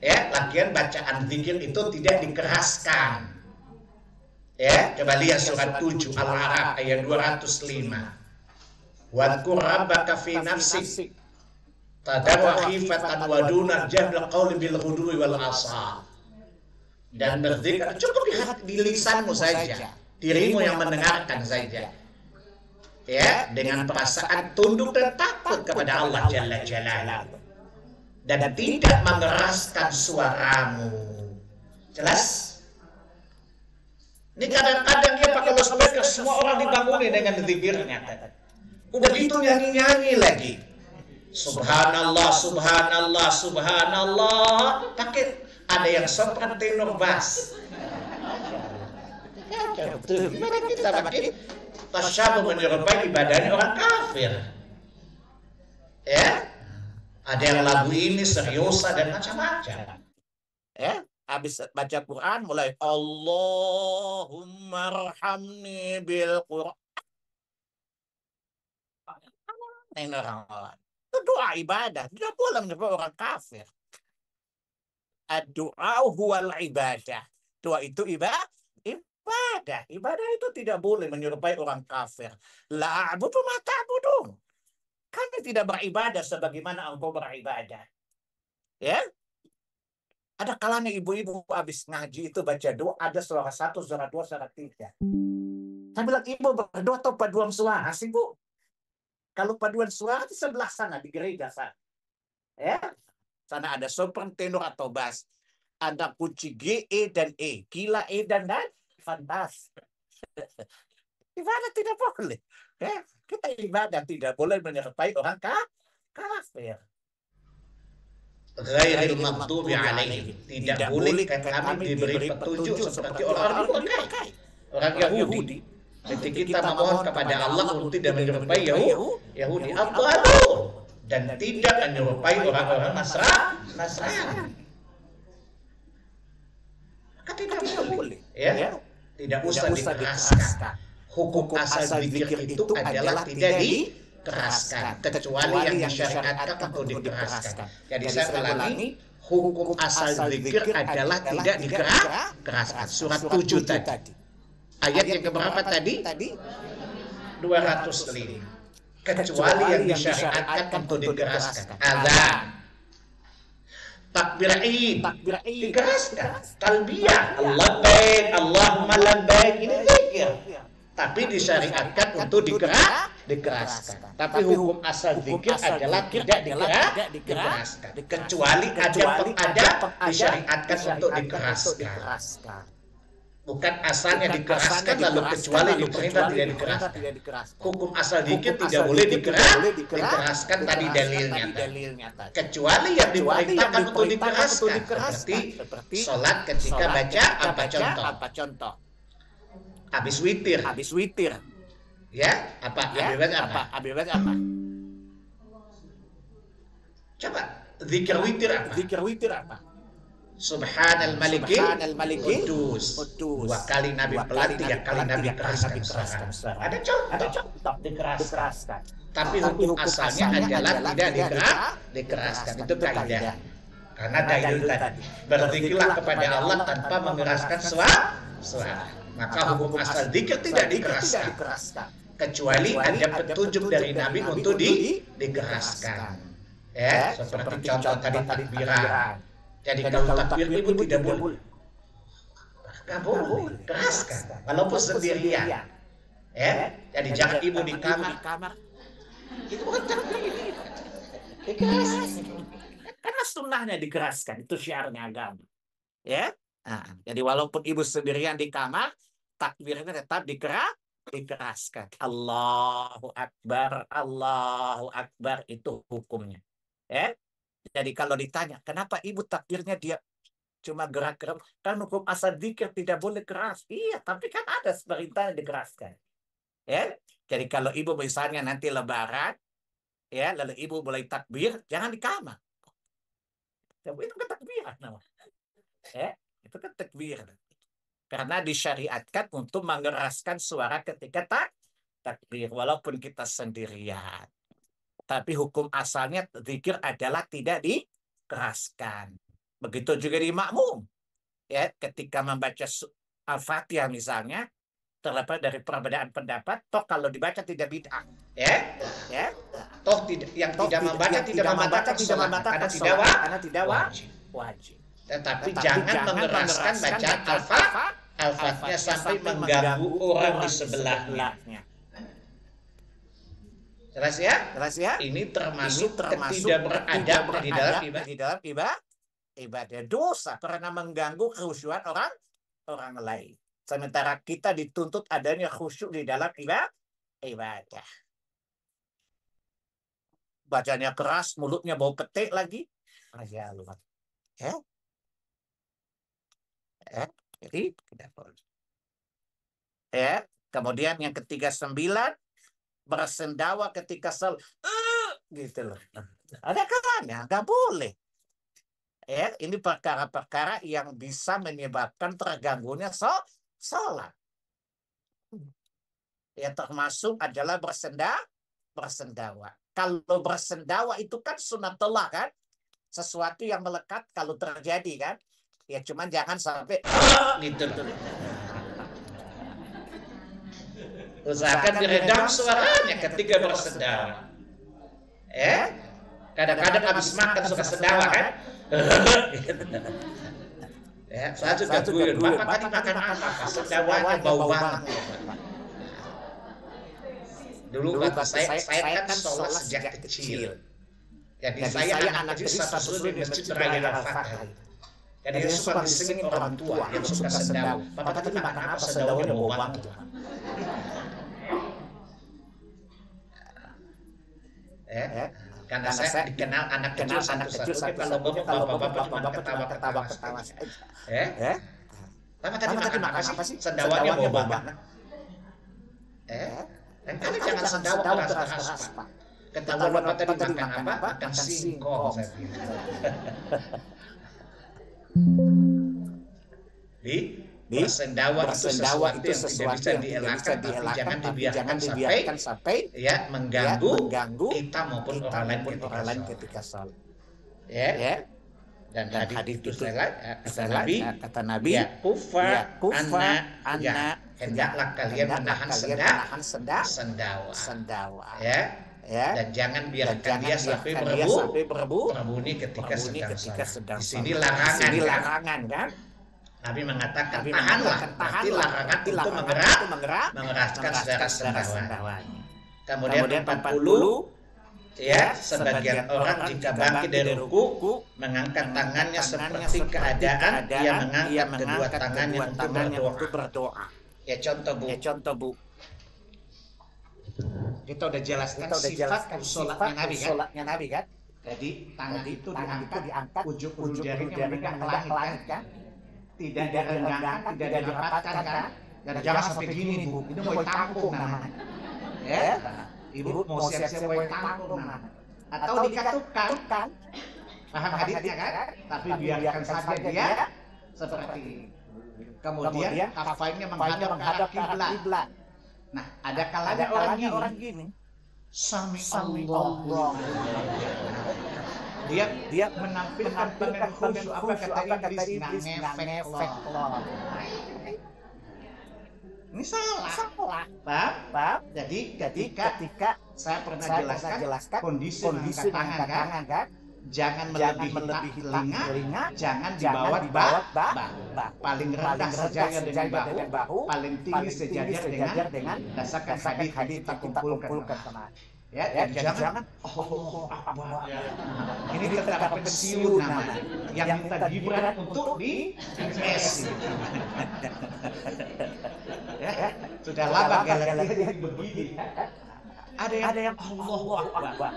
Ya, lagian bacaan zikir itu tidak dikeraskan. Ya, coba lihat surat 7 Al-A'raf ayat 205. Wadhkur rabbaka fi nafsik tadarruan khifatan wa duna jahril qawli bil ghudwi wal asal. Dan berzikir cukup di lisanmu saja, dirimu yang mendengarkan saja. Ya, dengan perasaan tunduk dan takut kepada Allah Jalla Jalaluhu. Dan tidak mengeraskan suaramu. Jelas? Ini kadang-kadang ya Pak, kalau speaker semua orang dibangunin dengan zikirnya. Udah gitu nyanyi-nyanyi lagi. Subhanallah, subhanallah, subhanallah. Pakai ada yang sopran tenor bass. Gimana kita makin tasyabuh menyerupai ibadahnya orang kafir. Ya? Ada yang lagu ini seriosa dan macam-macam. Ya? Habis baca Quran mulai Allahumma arhamni bil Quran. Ini orang-orang. Itu doa ibadah. Tidak boleh menyerupai orang kafir. Ad-du'a huwal ibadah. Doa itu ibadah. Ibadah itu tidak boleh menyerupai orang kafir. La a'budu ma ta'budun. Kami tidak beribadah sebagaimana engkau beribadah. Ya? Ada kalanya ibu-ibu habis ngaji itu baca doa, ada suara 1, suara 2, suara 3. Saya bilang, ibu berdoa atau paduan suara sih, Bu? Kalau paduan suara di sebelah sana, di gereja sana. Ya? Sana ada sopran, tenor atau bass. Ada kunci G, E, dan E. Gila, E, dan fantas. Ibadah tidak boleh. Ya? Kita ibadah tidak boleh menyerupai orang kafir. Ghairil maghdubi alaihim. Tidak boleh kami diberi petunjuk seperti orang Yahudi. Orang Yahudi. Ketika kita memohon kepada Allah untuk tidak menyerupai Yahudi atau dan tidak menyerupai orang-orang Nasrani. Maka tidak boleh. Ya? Tidak usah dikeraskan. Hukum asal zikir itu adalah tidak dikeraskan, kecuali yang disyariatkan untuk dikeraskan. Jadi saya ulangi, hukum asal zikir adalah tidak dikeraskan. Surat 7 tadi. Ayat yang keberapa tadi? 205. Kecuali yang disyariatkan untuk dikeraskan. Azan, takbir Id, dikeraskan. Talbiyah, Allah baik, Allahumma labbaik, ini zikir. Tapi disyariatkan untuk dikeraskan. Tapi hukum asal zikir adalah tidak dikeraskan. Kecuali ada disyariatkan untuk dikeraskan. Bukan asalnya dikeraskan lalu kecuali diperintah tidak dikeraskan. Hukum asal zikir tidak boleh dikeraskan tadi dalilnya. Kecuali yang diperintahkan untuk dikeraskan. Seperti sholat ketika baca apa contoh? Habis witir. Ya, apa? Habis apa? Coba zikir witir apa? Subhanal maliki Qudus. 2 kali Nabi pelan, 3 kali Nabi keraskan suara. Ada contoh dikeraskan. Tapi hukum asalnya adalah tidak dikeraskan. Itu kaidah. Karena dalil tadi berzikirlah kepada Allah tanpa mengeraskan suara. Maka hukum asal zikir tidak dikeraskan. Kecuali ada petunjuk dari Nabi untuk dikeraskan. Ya, seperti contoh tadi takbiran. Jadi kalau takbir ibu tidak boleh. Gak boleh, keraskan. Walaupun sendirian. Ya, jadi jangan ibu di kamar. Itu bukan takbir. Dikeraskan. Karena sunnahnya dikeraskan. Itu syiarnya agama. Ya. Nah, jadi walaupun ibu sendirian di kamar, takbirnya tetap dikeraskan. Allahu Akbar itu hukumnya. Ya. Jadi kalau ditanya, kenapa ibu takbirnya dia cuma gerak-gerak? Kan hukum asal zikir tidak boleh keras. Iya, tapi kan ada perintah yang dikeraskan. Ya. Jadi kalau ibu misalnya nanti lebaran, ya, lalu ibu mulai takbir, jangan di kamar. Itu kan takbiran namanya. Ya, itu kan takbir. Karena disyariatkan untuk mengeraskan suara ketika takbir, walaupun kita sendirian. Tapi hukum asalnya zikir adalah tidak dikeraskan. Begitu juga di makmum. Ya, ketika membaca Al-Fatihah misalnya, terlepas dari perbedaan pendapat, toh kalau dibaca tidak bid'ah. Ya. Toh yang tidak membatalkan sholat karena tidak wajib. Tetapi jangan mengeraskan bacaan Al-Fatihah sampai mengganggu orang di sebelahnya. Jelas ya? Ini termasuk ketidakberadab di dalam ibadah, dosa karena mengganggu kekhusyuan orang lain. Sementara kita dituntut adanya khusyuk di dalam ibadah. Bacanya keras, mulutnya bau petik lagi. Masya Allah. Jadi tidak boleh. Ya, kemudian yang ketiga 9, bersendawa ketika gitu loh. Ada kalanya nggak boleh. Ya, ini perkara-perkara yang bisa menyebabkan terganggunya sholat. Ya, termasuk adalah bersendawa. Kalau bersendawa itu kan sunatullah kan, sesuatu yang melekat kalau terjadi kan. Ya cuman jangan sampai gitu. Usahakan diredam suaranya ketika bersendawa. Kadang-kadang habis makan suka sendawa kan? Ya, saya juga guyon. Bapak tadi makan apa? Sendawanya bau banget. Dulu waktu saya kan sholat sejak kecil. Jadi saya anak kecil satu-satunya di masjid Raya Al-Fatihah. Jadi dia suka disengin orang tua yang suka sendawa. Bapak tadi makan apa? Sendawanya bau banget. Karena saya dikenal anak kecil satu-satunya kalau bapak-bapak ketawa-ketawa saja. Bapak tadi makan apa sih? Sendawanya bau banget. Kalian jangan sendawa keras-keras, Pak. Ketahuan bapak tadi makan apa? Makan singkong, saya bilang. Bersendawa itu sesuatu yang tidak bisa dielakkan, tapi jangan dibiarkan sampai ya mengganggu kita maupun orang lain ketika sholat. Dan hadis itu kata Nabi, ya kufa anak hendaklah kalian menahan sendawa. Dan jangan biarkan dia sampai berbunyi ketika sedang sholat. Di sini larangan kan? Nabi mengatakan tahanlah, berarti larangan untuk mengeraskan sendawa. Kemudian 40, ya, sebagian orang jika bangkit dari ruku mengangkat tangannya seperti keadaan ia mengangkat kedua tangannya untuk berdoa. Ya contoh bu. Kita udah jelaskan sifat sholatnya Nabi kan. Jadi tangan itu diangkat, ujung jarinya menghadap ke langit kan. Tidak direndahkan, tidak dirapatkan kan. Dan jangan sampai gini bu, ini mau tampung namanya. Ibu mau siap-siap mau tampung namanya. Atau dikatukan. Paham hadisnya kan? Tapi biarkan saja dia seperti ini. Kemudian kafainnya menghadap kiblat. Nah, ada kalanya orang gini. Sami Allah. Dia menampilkan penuh khusyuk, apa kata iblis, ngefek loh. Ini salah. Paham? Jadi ketika saya pernah jelaskan kondisi mengangkat tangan kan, jangan melebihi telinga, jangan di bawah bahu. Paling rendah sejajar dengan bahu, paling tinggi sejajar dengan dasarkan hadis kita kumpulkan kemarin. Ya, jangan ini tetap pensiun namanya yang minta Gibran untuk di Messi. Sudah lama galaksi jadi begini. Ada yang Allahu Akbar.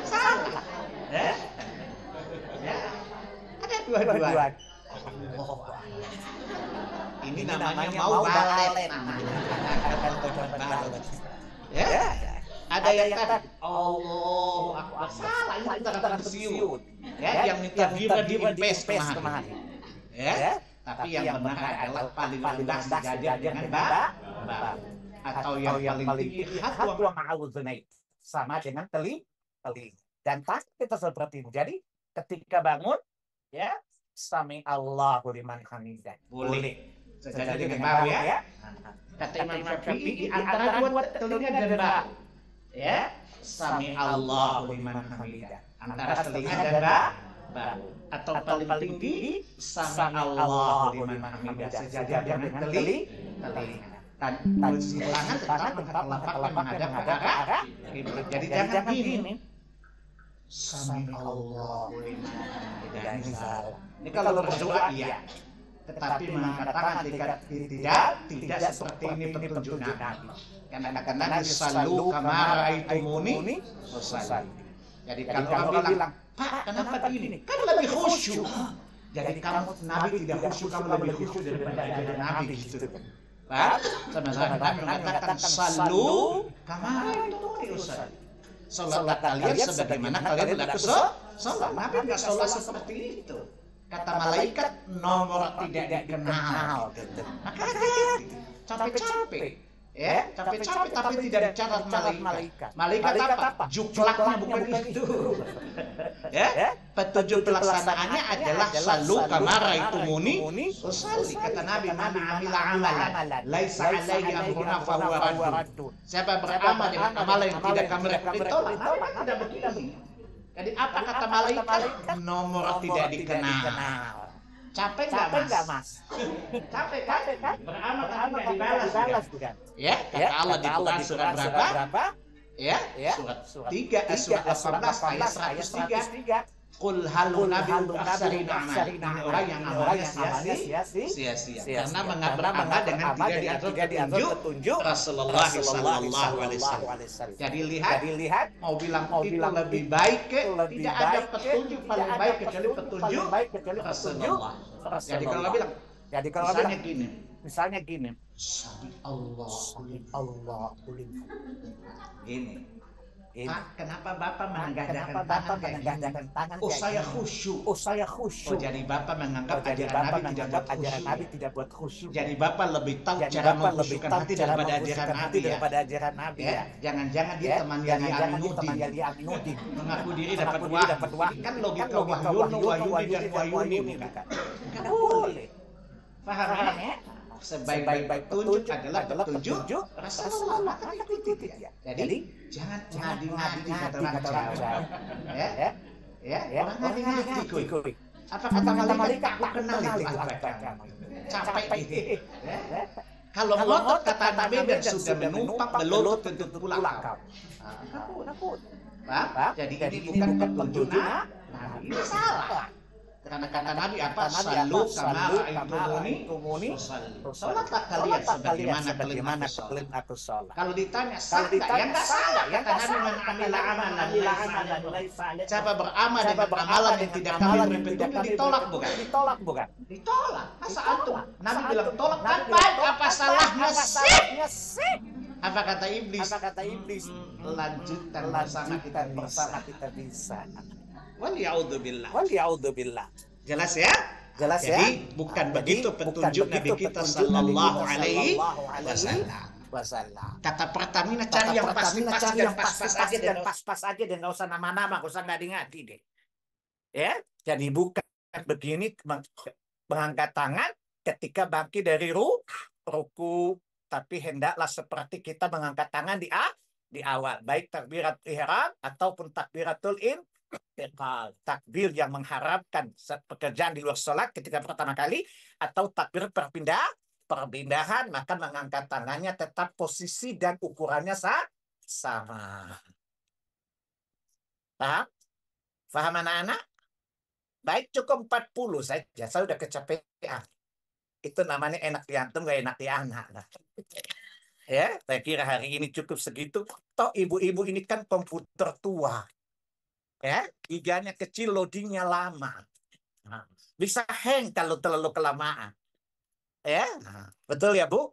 Salah. Ya? Ya? Ada dua-dua. Ini namanya mau balet. Ya? Ada yang tadi Allahu Akbar. Salah, itu antara pensiun. Ya, yang minta diri di impes kemarin. Ya? Tapi yang benar adalah paling rendah sejajar dengan atau yang paling tinggi hatwa ma'udzunain, sama dengan teling. Dan takbir seperti itu. Jadi ketika bangun, ya, sami Allahu liman hamidah. Boleh. Sejajar dengan bahu ya. Kata Imam Syafi'i di antara dua telinga dan bahu. Ya, sami Allahu liman hamidah. Antara telinga dan bahu. Atau paling tinggi sami Allahu liman hamidah. Sejajar dengan telinga. Posisi tangan tetap telapak menghadap ke arah kiblat. Jadi jangan gini. Sami Allahu liman hamidah. Ini salah. Ini kalau berdoa iya. Tetapi mengangkat tangan tidak seperti ini petunjuk Nabi. Karena Nabi sallu kama ra'aitumuni usalli. Jadi kalau orang bilang, "Pak, kenapa begini?" Kan lebih khusyuk. Jadi kamu Nabi tidak khusyuk, kamu lebih khusyuk daripada ajaran Nabi gitu. Pak, sama-sama Nabi mengatakan sallu kama ra'aitumuni usalli. Salat kalian sebagaimana kalian hendak salat. Nabi enggak salat seperti itu. Kata malaikat nomor tidak dikenal. Maka capek-capek. Ya, capek-capek tapi tidak dicatat malaikat. Malaikat apa? Juklaknya bukan itu. Ya, petunjuk pelaksanaannya adalah sallu kama ra'aitumuni usalli. Kata Nabi, "Man 'amila 'amalan laisa 'alaihi amruna fahuwa raddun." Siapa beramal dengan amalan yang tidak kami lakukan ditolak. Nabi tidak begini. Jadi apa kata malaikat? Nomor tidak dikenal. Capek nggak mas? Capek kan? Beramal tapi nggak dibalas bukan? Ya, kata Allah di Quran surat berapa? Ya, surat 3, surat 18 ayat 103. Qul hal nunabbi'ukum bi'akhsarina a'mal. Orang yang amalnya sia-sia. Karena beramal dengan tidak diatur petunjuk Rasulullah sallallahu alaihi wasallam. Jadi lihat mau bilang itu lebih baik tidak ada petunjuk paling baik kecuali petunjuk Rasulullah. Jadi kalau bilang misalnya gini. Sami Allah gini. Pak, kenapa Bapak menengadahkan tangan? Oh, saya khusyuk. Oh, jadi Bapak menganggap ajaran Nabi tidak buat khusyuk. Jadi Bapak lebih tahu cara mengkhusyukkan hati daripada ajaran Nabi ya. Jangan-jangan dia teman Yali Aminuddin. Mengaku diri dapat wahyu. Kan logika wahyuni dan wahyuni bukan? Enggak boleh. Paham ya? Sebaik-baik petunjuk adalah petunjuk Rasulullah, maka ikuti dia. Jadi jangan ngadi-ngadi kata-kata. Ya, orang ngadi-ngadi kuy. Apa kata malaikat? Tak kenal itu agama. Capek gitu. Kalau ngotot kata Nabi dan sudah menumpang belum tentu pulang kau. Takut. Pak, jadi ini bukan petunjuk Nabi. Ini salah. Karena kata Nabi apa? Sallu kama ra'aitumuni salatlah kalian sebagaimana kalian aku salat. Kalau ditanya salah ya enggak salah. Kata Nabi, "Man 'amila 'amalan siapa beramal dengan amalan yang tidak kami beri petunjuk ditolak bukan? Ditolak. Masa antum? Nabi bilang tolak kan baik, apa salahnya sih? Apa kata iblis? Lanjutkan bersama kita bisa. Waliya'udzubillah. Jelas ya? Jadi bukan begitu petunjuk Nabi kita sallallahu alaihi wasallam. Kata Pertamina cari yang pas-pas aja dan nggak usah nama-nama, nggak usah ngadi-ngadi deh. Ya, jadi bukan begini mengangkat tangan ketika bangkit dari ruku, tapi hendaklah seperti kita mengangkat tangan di awal, baik takbirat ihram ataupun takbiratul takbir yang mengharapkan pekerjaan di luar sholat ketika pertama kali, atau takbir perpindahan, maka mengangkat tangannya tetap posisi dan ukurannya sama. Paham anak-anak? Baik, cukup 40 saja. Saya sudah kecapean. Itu namanya enak diantum, gak enak di anak. Ya, saya kira hari ini cukup segitu. Toh ibu-ibu ini kan komputer tua. Ya, giganya kecil, loadingnya lama. Nah, bisa hang kalau terlalu kelamaan. Ya, betul ya Bu?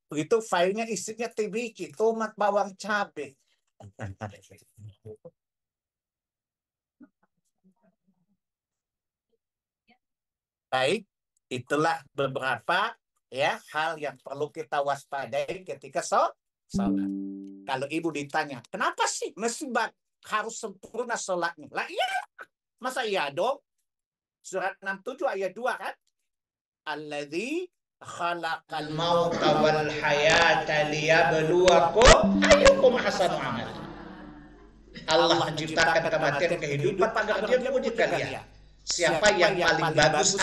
Begitu filenya isinya TBC, tomat, bawang, cabai. Baik, itulah beberapa ya hal yang perlu kita waspadai ketika sholat. Kalau ibu ditanya, kenapa sih mesti harus sempurna sholatnya? Lah iya, masa iya dong? Surat 67 ayat 2 kan? Alladzi khalaqal mauta wal hayata liyabluwakum ayyukum ahsanu amala. Allah menciptakan kematian kehidupan agar dia menguji kalian. Siapa yang paling bagus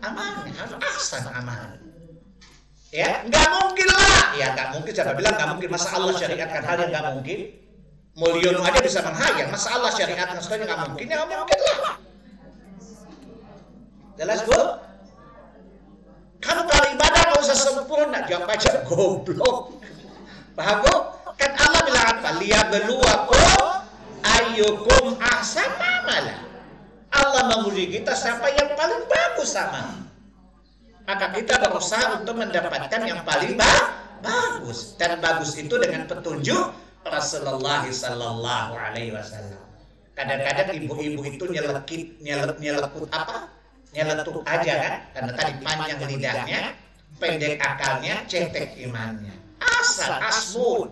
amalnya, ahsan amal. Ya, nggak mungkin lah. Ya, nggak mungkin. Siapa bilang nggak mungkin? Masa Allah syariatkan hal yang nggak mungkin? Mulyono aja bisa menghayal. Masa Allah syariatkan sesuatu yang nggak mungkin? Ya nggak mungkin lah. Jelas Bu? Kamu kalau ibadah nggak usah sempurna, jawab aja goblok. Paham Bu? Kan Allah bilang apa? Liyabluwakum ayyukum ahsanu amala. Allah menguji kita siapa yang paling bagus sama. Maka kita berusaha untuk mendapatkan yang paling bagus. Dan bagus itu dengan petunjuk Rasulullah sallallahu alaihi wasallam. Kadang-kadang ibu-ibu itu nyelekut apa? Nyeletuk aja kan? Karena tadi panjang lidahnya, pendek akalnya, cetek imannya. Asal asmun.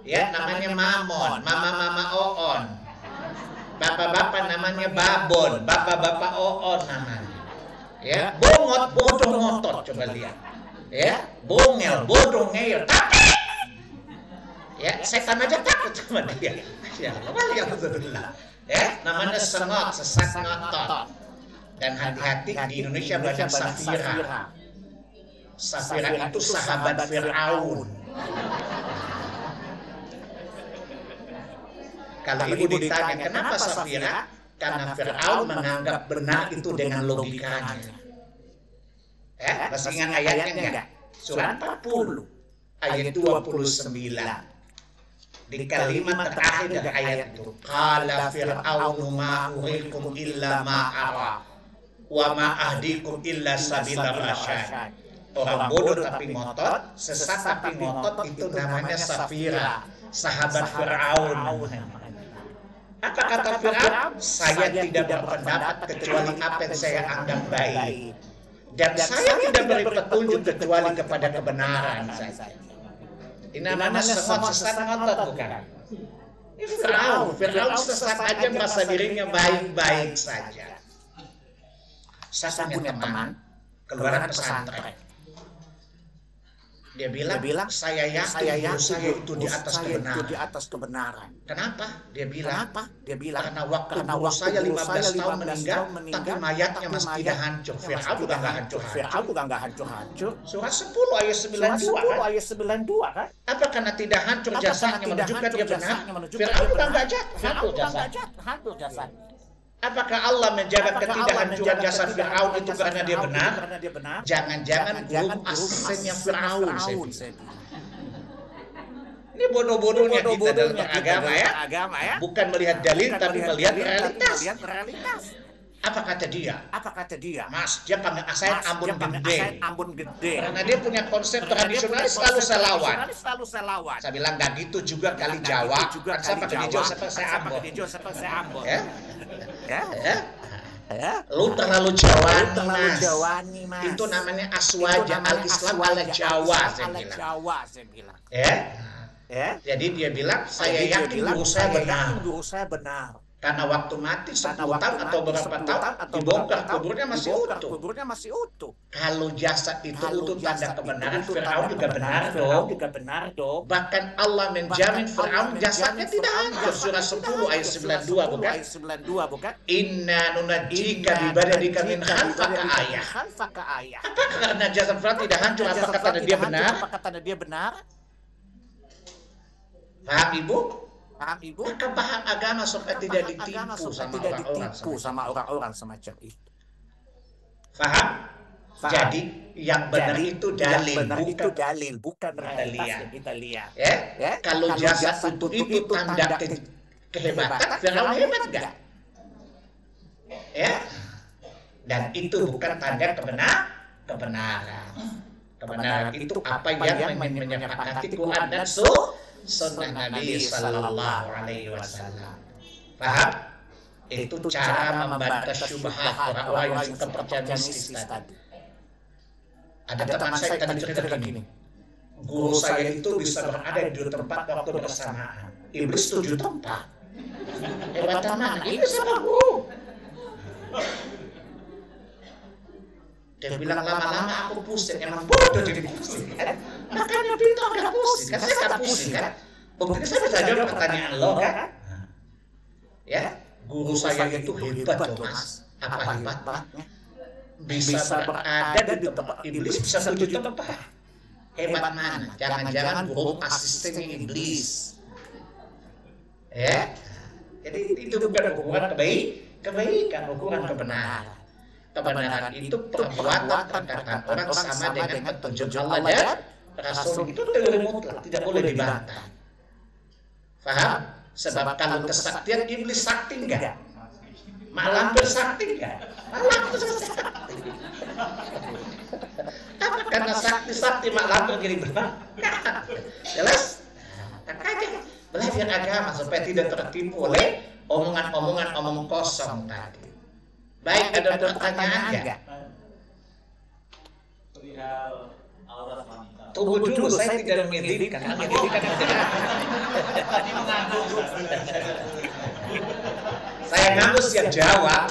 Ya, namanya mamon, mama-mama oon. Bapak-bapak namanya babon, bapak-bapak oon namanya. Ya, bongot, bodoh, ngotot, coba lihat. Ya, bongel, bodoh, ngeyel, tapi ya, setan aja takut sama dia. Ya, alhamdulillah. Ya, namanya sengot, sesat ngotot. Dan hati-hati di Indonesia banyak Safira. Safira itu sahabat Fir'aun. Kalau ibu ditanya kenapa Safira? Karena Fir'aun menganggap benar itu dengan logikanya. Masih ingat ayatnya enggak? Surat 40 ayat 29. Di kalimat terakhir dari ayat itu, qala fir'aunu ma urikum illa ma ara wa ma ahdikum illa sabila rasyad. Orang bodoh tapi ngotot, sesat tapi ngotot, itu namanya Safira, sahabat Fir'aun. Apa kata Fir'aun? Saya tidak berpendapat kecuali apa yang saya anggap baik. Dan saya tidak beri petunjuk kecuali kepada kebenaran saja. Ini namanya sengot, sesat, ngotot bukan? Ini Fir'aun sesat aja merasa dirinya baik-baik saja. Saya punya teman keluaran pesantren. Dia bilang saya yakin guru saya itu di atas kebenaran. Kenapa? Dia bilang karena waktu guru saya 15 tahun meninggal, tapi mayatnya masih tidak hancur. Fir'aun juga nggak hancur. Surah 10 ayat 92 kan? Apa karena tidak hancur jasadnya menunjukkan dia benar? Fir'aun juga nggak hancur jasadnya. Apakah Allah menjaga ketidakhancuran jasad Fir'aun itu karena dia benar? Jangan-jangan belum aslinya Fir'aun. Ini bodoh-bodohnya kita dalam beragama ya. Bukan melihat dalil tapi melihat realitas. Apa kata dia? Mas, dia panggil saya Ambon Gede. Karena dia punya konsep tradisionalis selalu saya lawan. Saya bilang nggak gitu juga kali Jawa. Kan saya pakai Jawa seperti saya Ambon. Lu terlalu Jawani mas. Itu namanya aswaja al-Islam ala Jawa saya bilang. Jadi dia bilang saya yakin guru saya benar. Karena waktu mati 10 tahun atau berapa tahun dibongkar kuburnya masih utuh. Kalau jasad itu utuh tanda kebenaran, Fir'aun juga benar dong. Bahkan Allah menjamin Fir'aun jasadnya tidak hancur. Surah 10 ayat 92 bukan? Inna nunajjika bibadadika min khalfaka ayah. Apakah karena jasad Fir'aun tidak hancur? Apakah karena dia benar? Paham Ibu? Maka paham agama supaya tidak ditipu sama orang-orang semacam itu. Paham? Jadi yang benar itu dalil, bukan bukan kita realitas lihat. yang kita lihat. Ya, Ya, kalau jasad utuh itu tanda kehebatan, Firaun hebat nggak? Ya, dan itu bukan tanda kebenaran. Kebenaran itu apa yang menyepakati Quran dan sunnah Nabi Sallallahu Alaihi Wasallam. Paham? Itu cara membantah syubhat orang-orang yang suka percaya mistis tadi. Ada teman saya tadi cerita gini, guru saya itu bisa berada di 2 tempat waktu bersamaan. Iblis 7 tempat. Hebatan mana? Iblis sama guru. Dia bilang lama-lama aku pusing. Emang bodoh jadi pusing kan? Makanya pintar gak pusing kan? Saya gak pusing kan? Buktinya saya bisa jawab pertanyaan lo kan? Ya, guru saya itu hebat loh mas. Apa hebatnya? Bisa berada di tempat iblis, bisa 7 tempat. Hebat mana? Jangan-jangan guru asistennya iblis. Ya, jadi itu bukan ukuran kebaikan, ukuran kebenaran. Kebenaran itu perbuatan perkataan orang sama dengan petunjuk Allah dan Rasul, itu teori mutlak, tidak boleh dibantah. Paham? Sebab kalau kesaktian iblis sakti enggak? Mak Lampir sakti enggak? Mak Lampir sakti. Apa karena sakti Mak Lampir jadi berbangga? Jelas? Makanya belajar agama supaya tidak tertipu oleh omongan-omongan omong kosong tadi. Baik, ada pertanyaan enggak? Tunggu dulu, saya tidak mengizinkan. Saya ngaku siap jawab.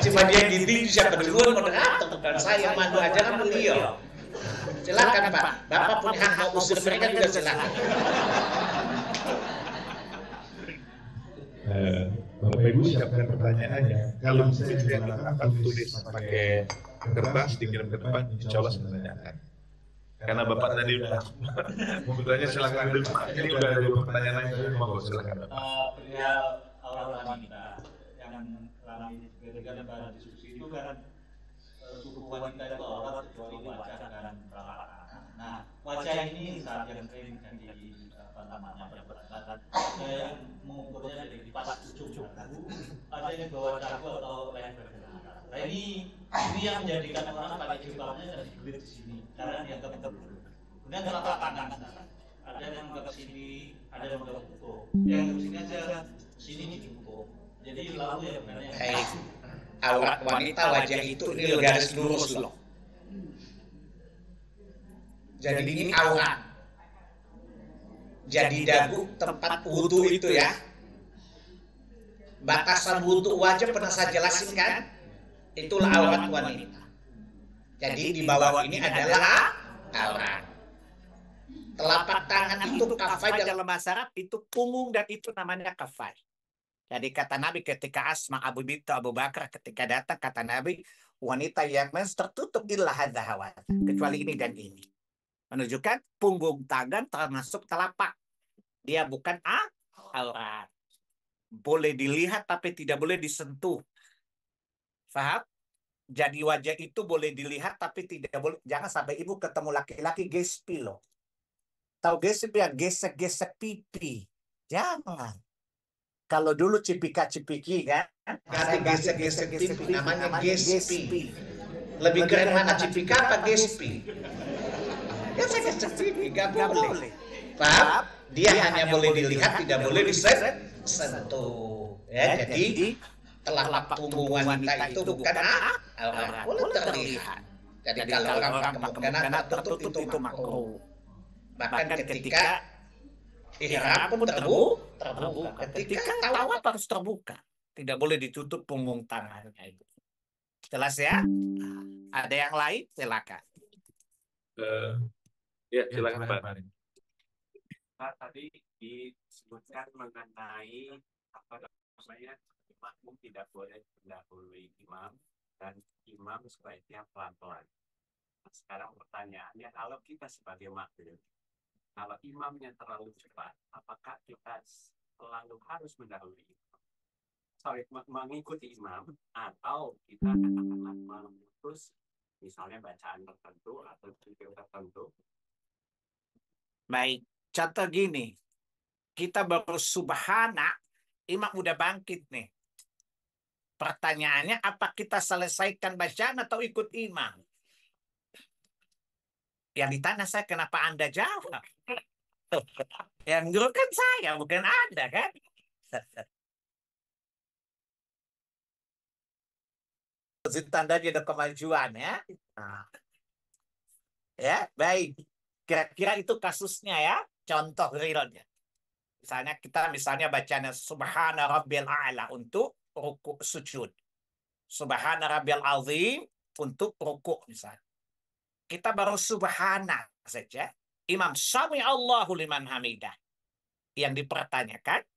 Cuma dia gini siapa duluan moderator, bukan saya yang mandu aja kan beliau. Silakan Pak. Bapak punya hak mau usir mereka juga silakan. Bapak Ibu siapkan pertanyaannya. Kalau misalnya digunakan akan tulis pakai kertas dikirim ke depan, insya Allah saya tanyakan. Karena Bapak tadi udah mau bertanya silakan dulu. Ini udah ada 2 pertanyaan lain tadi, monggo silakan. Perihal awal wanita yang lama ini ketika pada diskusi itu kan tubuh wanita itu aurat kecuali wajah dan telapak tangan. Nah, wajah ini saat yang sering jadi apa namanya perdebatan, saya mengukurnya dari pas ujung dagu, ada yang bawah dagu atau lain berbeda. Nah ini yang menjadikan orang pakai jilbabnya dan digelit di sini karena dianggap tebal. Kemudian telapak tangan, ada yang menganggap sini, ada yang menganggap kuku. Yang di sini aja, sini cukup. Jadi lalu ya benar yang Aurat wanita wajah itu ini garis lurus loh. Jadi ini aurat. Jadi dagu tempat wudu itu ya. Batasan wudu wajah pernah saya jelasin kan? Itulah aurat wanita. Jadi di bawah ini adalah aurat. Telapak tangan itu kafai dalam bahasa Arab itu punggung dan itu namanya kafai. Jadi kata Nabi ketika Asma Abu Bakar ketika datang kata Nabi wanita yang mens tertutup illa hadza hawat kecuali ini dan ini. Menunjukkan punggung tangan termasuk telapak. Dia bukan aurat. Boleh dilihat tapi tidak boleh disentuh. Faham? Jadi wajah itu boleh dilihat tapi tidak boleh. Jangan sampai ibu ketemu laki-laki gespi loh. Tahu gespi ya? Gesek-gesek pipi. Jangan. Kalau dulu cipika-cipiki kan? Ada gesek-gesek pipi namanya gespi. Lebih keren mana cipika apa gespi? Gesek-gesek pipi gak boleh. Paham? Dia hanya boleh dilihat, tidak boleh disentuh. Ya, jadi telapak punggung wanita itu bukan aurat, boleh terlihat. Jadi kalau orang kemungkinan tertutup itu makruh. Bahkan ketika ihram pun terbuka. Ketika tawaf harus terbuka. Tidak boleh ditutup punggung tangannya itu. Jelas ya? Ada yang lain? Silakan. Ya, silakan Pak. Tadi disebutkan mengenai apa namanya makmum tidak boleh mendahului imam dan imam sebaiknya pelan-pelan. Nah, sekarang pertanyaannya kalau kita sebagai makmum, kalau imamnya terlalu cepat, apakah kita selalu harus mendahului imam? Mengikuti imam atau kita akan memutus misalnya bacaan tertentu atau zikir tertentu. Baik, contoh gini. Kita baru subhana, imam udah bangkit nih. Pertanyaannya, apa kita selesaikan bacaan atau ikut imam? Yang ditanya saya, kenapa Anda jawab? Yang guru kan saya, bukan Anda kan? Tandanya ada kemajuan ya. Nah, ya, baik. Kira-kira itu kasusnya ya, contoh realnya. Misalnya bacanya Subhana Rabbil A'la untuk rukuk sujud. Subhana Rabbil Azim untuk rukuk misalnya. Kita baru subhana saja. Imam Sami Allahu liman hamidah. Yang dipertanyakan,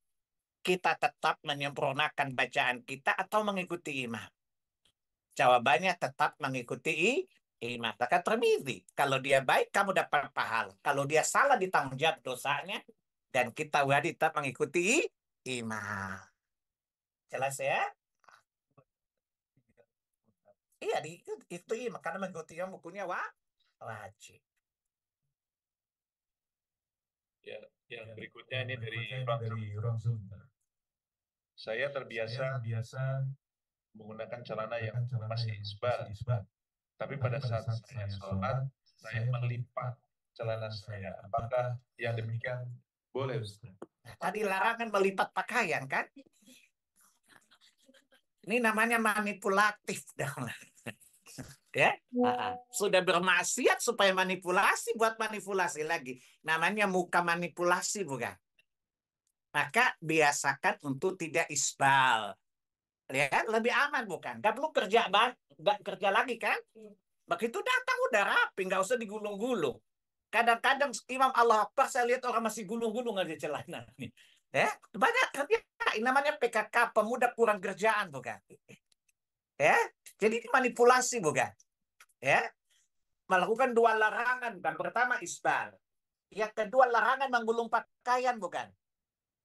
kita tetap menyempurnakan bacaan kita atau mengikuti imam? Jawabannya tetap mengikuti imam. Maka Tirmidzi, kalau dia baik, kamu dapat pahala. Kalau dia salah, ditanggung jawab dosanya. Dan kita wajib tetap mengikuti imam. Jelas ya? Iya, itu imam. Karena mengikuti imam bukunya wajib. Ya, yang berikutnya ini dari ruang Zoom. Saya terbiasa menggunakan celana yang masih isbal. Tapi pada saat saya sholat, saya melipat celana saya. Apakah yang demikian boleh, Ustaz? Tadi larangan melipat pakaian, kan? Ini namanya manipulatif dong. Ya, sudah bermaksiat supaya manipulasi, buat manipulasi lagi. Namanya muka manipulasi, bukan? Maka biasakan untuk tidak isbal. Ya, lebih aman, bukan? Gak perlu kerja, gak kerja lagi, kan? Begitu datang udah rapi, nggak usah digulung-gulung. Kadang-kadang Imam Allah Akbar, saya lihat orang masih gulung-gulung aja celana. Ya, banyak kerja. Ini namanya PKK, pemuda kurang kerjaan, bukan? Ya, jadi ini manipulasi, bukan? Ya, melakukan dua larangan, bukan? Pertama isbal. Yang kedua larangan menggulung pakaian, bukan?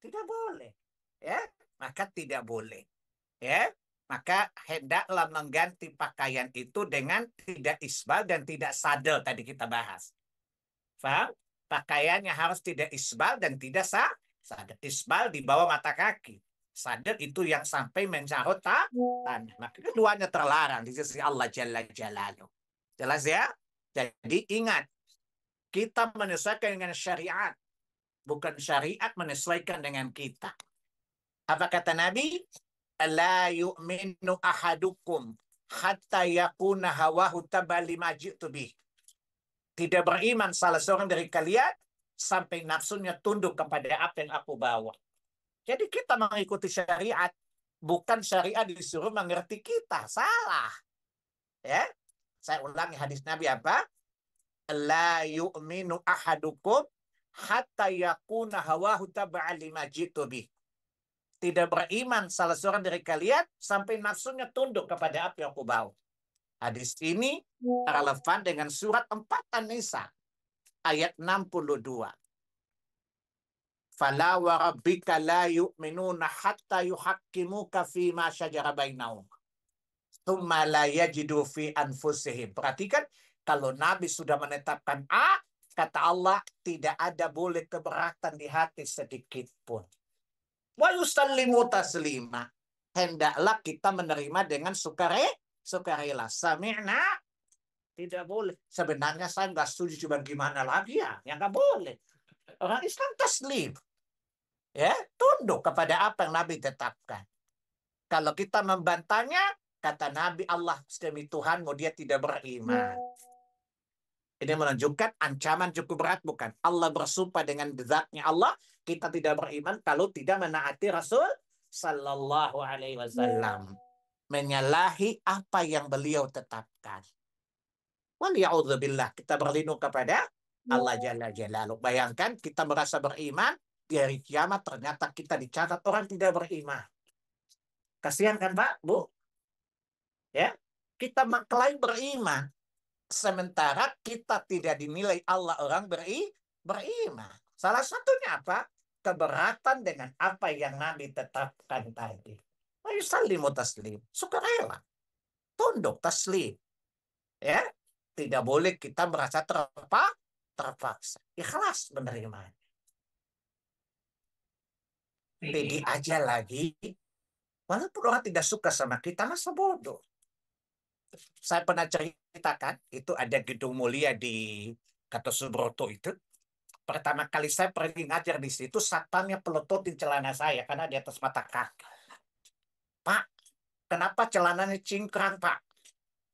Tidak boleh. Ya, maka tidak boleh. Ya, maka hendaklah mengganti pakaian itu dengan tidak isbal dan tidak sadel, tadi kita bahas. Faham? Pakaiannya harus tidak isbal dan tidak sadel. Isbal di bawah mata kaki. Sadel itu yang sampai mencarut tanah. Maka keduanya terlarang di sisi Allah Jalla Jalaluhu. Jelas ya? Jadi ingat, kita menyesuaikan dengan syariat, bukan syariat menyesuaikan dengan kita. Apa kata Nabi? La yu'minu ahadukum hatta yakuna hawahu tabali majitu bih. Tidak beriman salah seorang dari kalian sampai nafsunya tunduk kepada apa yang aku bawa. Jadi kita mengikuti syariat, bukan syariat disuruh mengerti kita. Salah. Ya. Saya ulangi hadis Nabi apa? La yu'minu ahadukum hatta yakuna hawahu tabali majitu bih. Tidak beriman salah seorang dari kalian sampai nafsunya tunduk kepada apa yang aku bawa. Hadis ini relevan dengan surat 4 An-Nisa ayat 62. Fala wa rabbika la yu'minuna hatta yuhaqqimuka fi ma syajara bainahum. Tsumma la yajidu fi anfusihim. Perhatikan, kalau Nabi sudah menetapkan A, kata Allah, tidak ada boleh keberatan di hati sedikit pun. Wa yusallimu taslima. Hendaklah kita menerima dengan sukarela. Sami'na. Tidak boleh. Sebenarnya saya nggak setuju, cuma gimana lagi ya? Ya nggak boleh. Orang Islam taslim. Ya, tunduk kepada apa yang Nabi tetapkan. Kalau kita membantahnya, kata Nabi, Allah demi Tuhanmu, dia tidak beriman. Ini menunjukkan ancaman cukup berat, bukan? Allah bersumpah dengan zatnya Allah, kita tidak beriman kalau tidak menaati Rasul Sallallahu Alaihi Wasallam. Menyalahi apa yang beliau tetapkan. Waliya'udzubillah, kita berlindung kepada Allah Jalla Jalaluhu. Bayangkan kita merasa beriman, di hari kiamat ternyata kita dicatat orang tidak beriman. Kasihan kan Pak, Bu? Ya, kita mengklaim beriman. Sementara kita tidak dinilai Allah orang beriman. Salah satunya apa? Keberatan dengan apa yang Nabi tetapkan tadi. Yusallimu taslim. Sukarela. Tunduk taslim. Ya, tidak boleh kita merasa terpaksa. Ikhlas menerima. Pede aja lagi. Walaupun orang tidak suka sama kita, masa bodoh. Saya pernah ceritakan, itu ada Gedung Mulia di Gatot Subroto itu. Pertama kali saya pergi ngajar di situ, satpamnya pelototin celana saya karena di atas mata kaki. Pak, kenapa celananya cingkrang, Pak?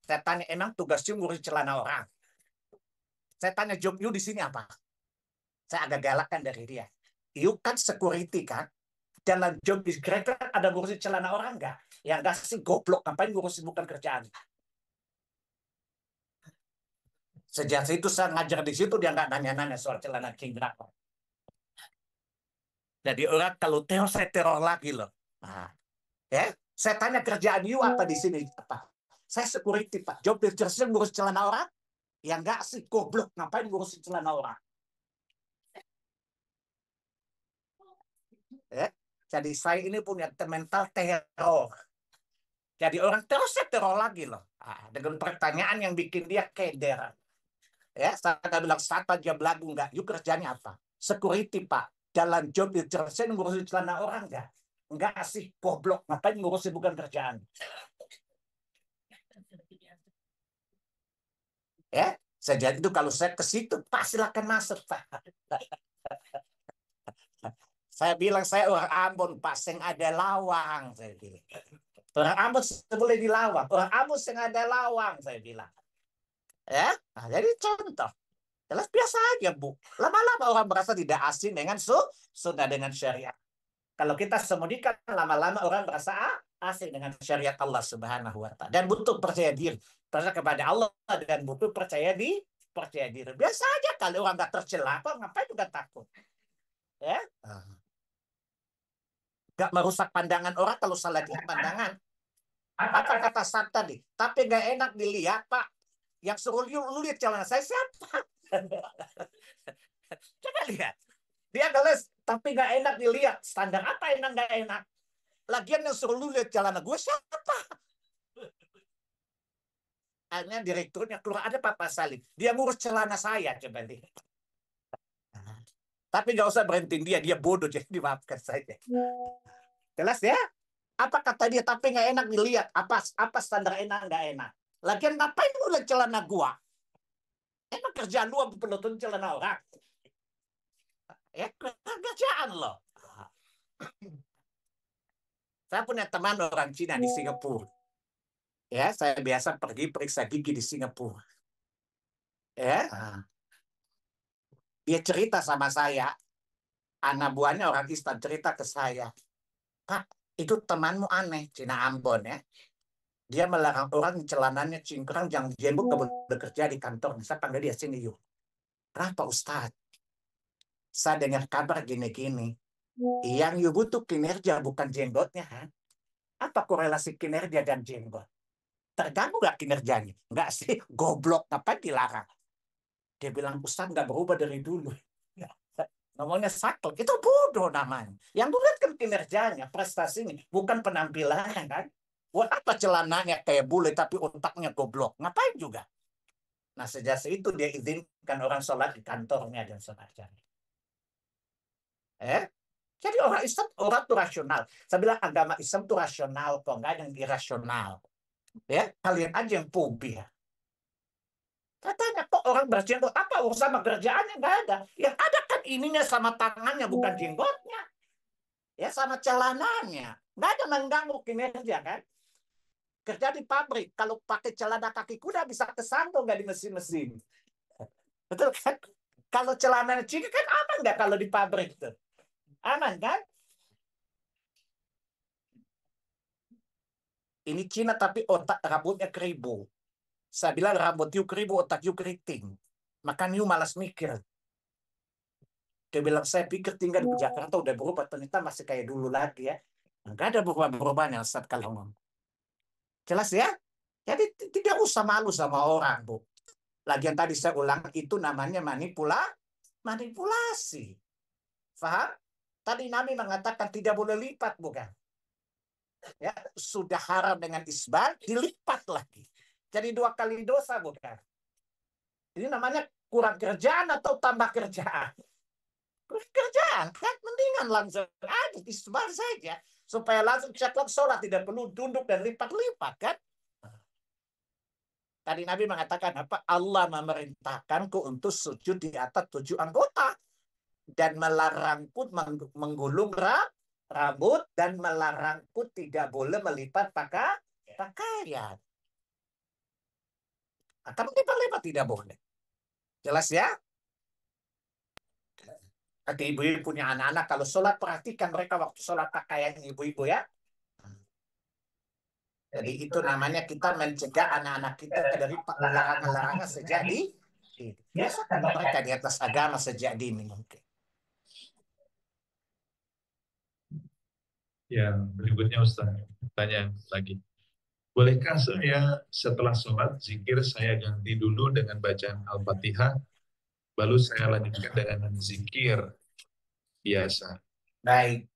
Saya tanya, emang tugasnya ngurus celana orang? Saya tanya, job you di sini apa? Saya agak galakkan dari dia. You kan security kan? Dalam job description ada ngurusin celana orang nggak? Ya nggak sih, goblok. Ngapain ngurusin bukan kerjaan? Sejak itu saya ngajar di situ, dia nggak nanya-nanya soal celana cingkrang. Jadi orang kalau teror, saya teror lagi loh. Nah, ya, saya tanya kerjaan you apa di sini? Apa? Saya security, Pak. Job description ngurus celana orang? Ya nggak sih, goblok. Ngapain ngurusin celana orang? Ya. Jadi saya ini punya mental teror. Jadi orang terus saya teror lagi loh. Dengan pertanyaan yang bikin dia keder. Ya, saya bilang, saat aja belagu nggak? You kerjanya apa? Security, Pak. Dalam job description ngurusin celana orang nggak? Enggak sih, goblok. Ngapain ngurusin bukan kerjaan? Ya, sejak itu kalau saya ke situ, Pak silakan masuk, Pak. Saya bilang, saya orang Ambon, Pak, yang ada lawang. Saya bilang. Orang Ambon boleh dilawang. Orang Ambon yang ada lawang, saya bilang. Ya, nah, jadi contoh. Jelas biasa aja, Bu. Lama-lama orang merasa tidak asing dengan sunnah dengan syariat. Kalau kita semudikan, lama-lama orang merasa asing dengan syariat Allah Subhanahu wa Ta'ala. Dan butuh percaya diri. Percaya kepada Allah dan butuh percaya diri. Biasa aja kalau orang nggak tercela, kok ngapain juga takut. Ya? Nggak merusak pandangan orang kalau salah di pandangan. Apa kata Sat tadi? Tapi nggak enak dilihat, Pak. Yang suruh lu lihat celana saya siapa? Coba lihat. Dia geles, tapi nggak enak dilihat. Standar apa enak nggak enak? Lagian yang suruh lu lihat celana gue siapa? Akhirnya direkturnya keluar, ada Papa Salim. Dia ngurus celana saya, coba lihat. Tapi nggak usah berhentiin dia bodoh, jadi dimaafkan saja. Jelas ya? Apa kata dia? Tapi nggak enak dilihat. Apa standar enak nggak enak? Lagian ngapain lu lihat celana gua? Emang kerjaan lu peloton celana orang? Ya kerjaan lo. Saya punya teman orang Cina di Singapura. Ya, saya biasa pergi periksa gigi di Singapura. Ya, dia cerita sama saya. Anak buahnya orang Islam cerita ke saya. Pak, itu temanmu aneh, Cina Ambon ya. Dia melarang orang celananya cingkrang, jangan jembut bekerja di kantor. Saya panggil dia sini yuk. Kenapa Ustaz? Saya dengar kabar gini-gini. Yang you butuh kinerja bukan jenggotnya. Apa korelasi kinerja dan jenggot? Terganggu nggak kinerjanya? Nggak sih, goblok. Ngapain dilarang? Dia bilang, Ustaz nggak berubah dari dulu. Ngomongnya saklek. Itu bodoh namanya. Yang dilihat kan kinerjanya, prestasinya. Bukan penampilannya kan. Buat apa celananya kayak bule tapi otaknya goblok? Ngapain juga? Nah, sejak itu dia izinkan orang sholat di kantornya dan sebagainya. Jadi orang Islam, orang itu rasional. Saya bilang agama Islam itu rasional, kok nggak ada yang irasional. Ya, kalian aja yang fobia. Katanya kok orang berjenggot, apa urusan sama kerjaannya? Nggak ada. Yang ada kan ininya sama tangannya, bukan jenggotnya. Ya, sama celananya. Nggak ada mengganggu kinerja kan. Kerja di pabrik, kalau pakai celana kaki kuda bisa kesandung nggak di mesin-mesin. Betul kan? Kalau celana cingkrang kan aman nggak kalau di pabrik tuh? Aman kan? Ini Cina tapi otak rambutnya keribu. Saya bilang rambut you keribu, otak you keriting. Makan you malas mikir. Dia bilang, saya pikir tinggal di Jakarta udah berubah, ternyata masih kayak dulu lagi ya. Enggak ada berubah-berubahnya saat kalau ngomong. Jelas ya? Jadi tidak usah malu sama orang, Bu. Lagian tadi saya ulang, itu namanya manipulasi. Faham? Tadi Nabi mengatakan tidak boleh lipat, bukan? Ya, sudah haram dengan isbal, dilipat lagi. Jadi 2 kali dosa, bukan? Ini namanya kurang kerjaan atau tambah kerjaan? Kurang kerjaan, kan? Mendingan langsung aja, disebar saja. Supaya langsung ceklok sholat, tidak perlu tunduk dan lipat-lipat, kan? Tadi Nabi mengatakan apa? Allah memerintahkanku untuk sujud di atas 7 anggota. Dan melarangku menggulung rambut. Dan melarangku tidak boleh melipat pakaian. Maka melipat-lipat tidak boleh. Jelas ya? Nanti ibu-ibu punya anak-anak, kalau sholat perhatikan mereka waktu sholat pakaian ibu-ibu ya. Jadi itu namanya kita mencegah anak-anak kita dari larangan-larangan sejak biasakan mereka di atas agama sejak dini mungkin. Yang berikutnya Ustaz, tanya lagi. Bolehkah saya setelah sholat zikir saya ganti dulu dengan bacaan Al-Fatihah, lalu saya lanjutkan dengan zikir biasa? Baik.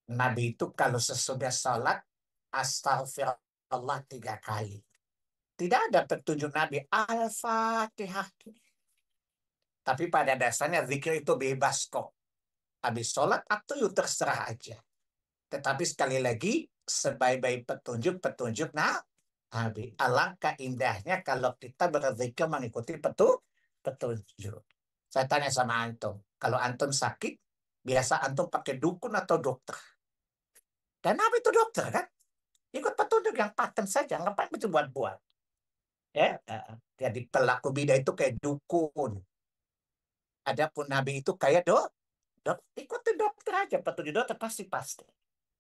Nabi itu kalau sesudah sholat astagfirullah 3 kali. Tidak ada petunjuk Nabi Al-Fatihah. Tapi pada dasarnya zikir itu bebas kok. Habis sholat atau yuk terserah aja. Tetapi sekali lagi sebaik-baik petunjuk Nabi. Alangkah indahnya kalau kita berzikir mengikuti petunjuk. Saya tanya sama antum, kalau antum sakit, biasa antum pakai dukun atau dokter? Dan Nabi itu dokter kan? Ikut petunjuk yang paten saja, ngapain itu buat-buat? Ya, jadi pelaku bidah itu kayak dukun. Adapun Nabi itu kayak ikuti dokter aja, petunjuk dokter pasti.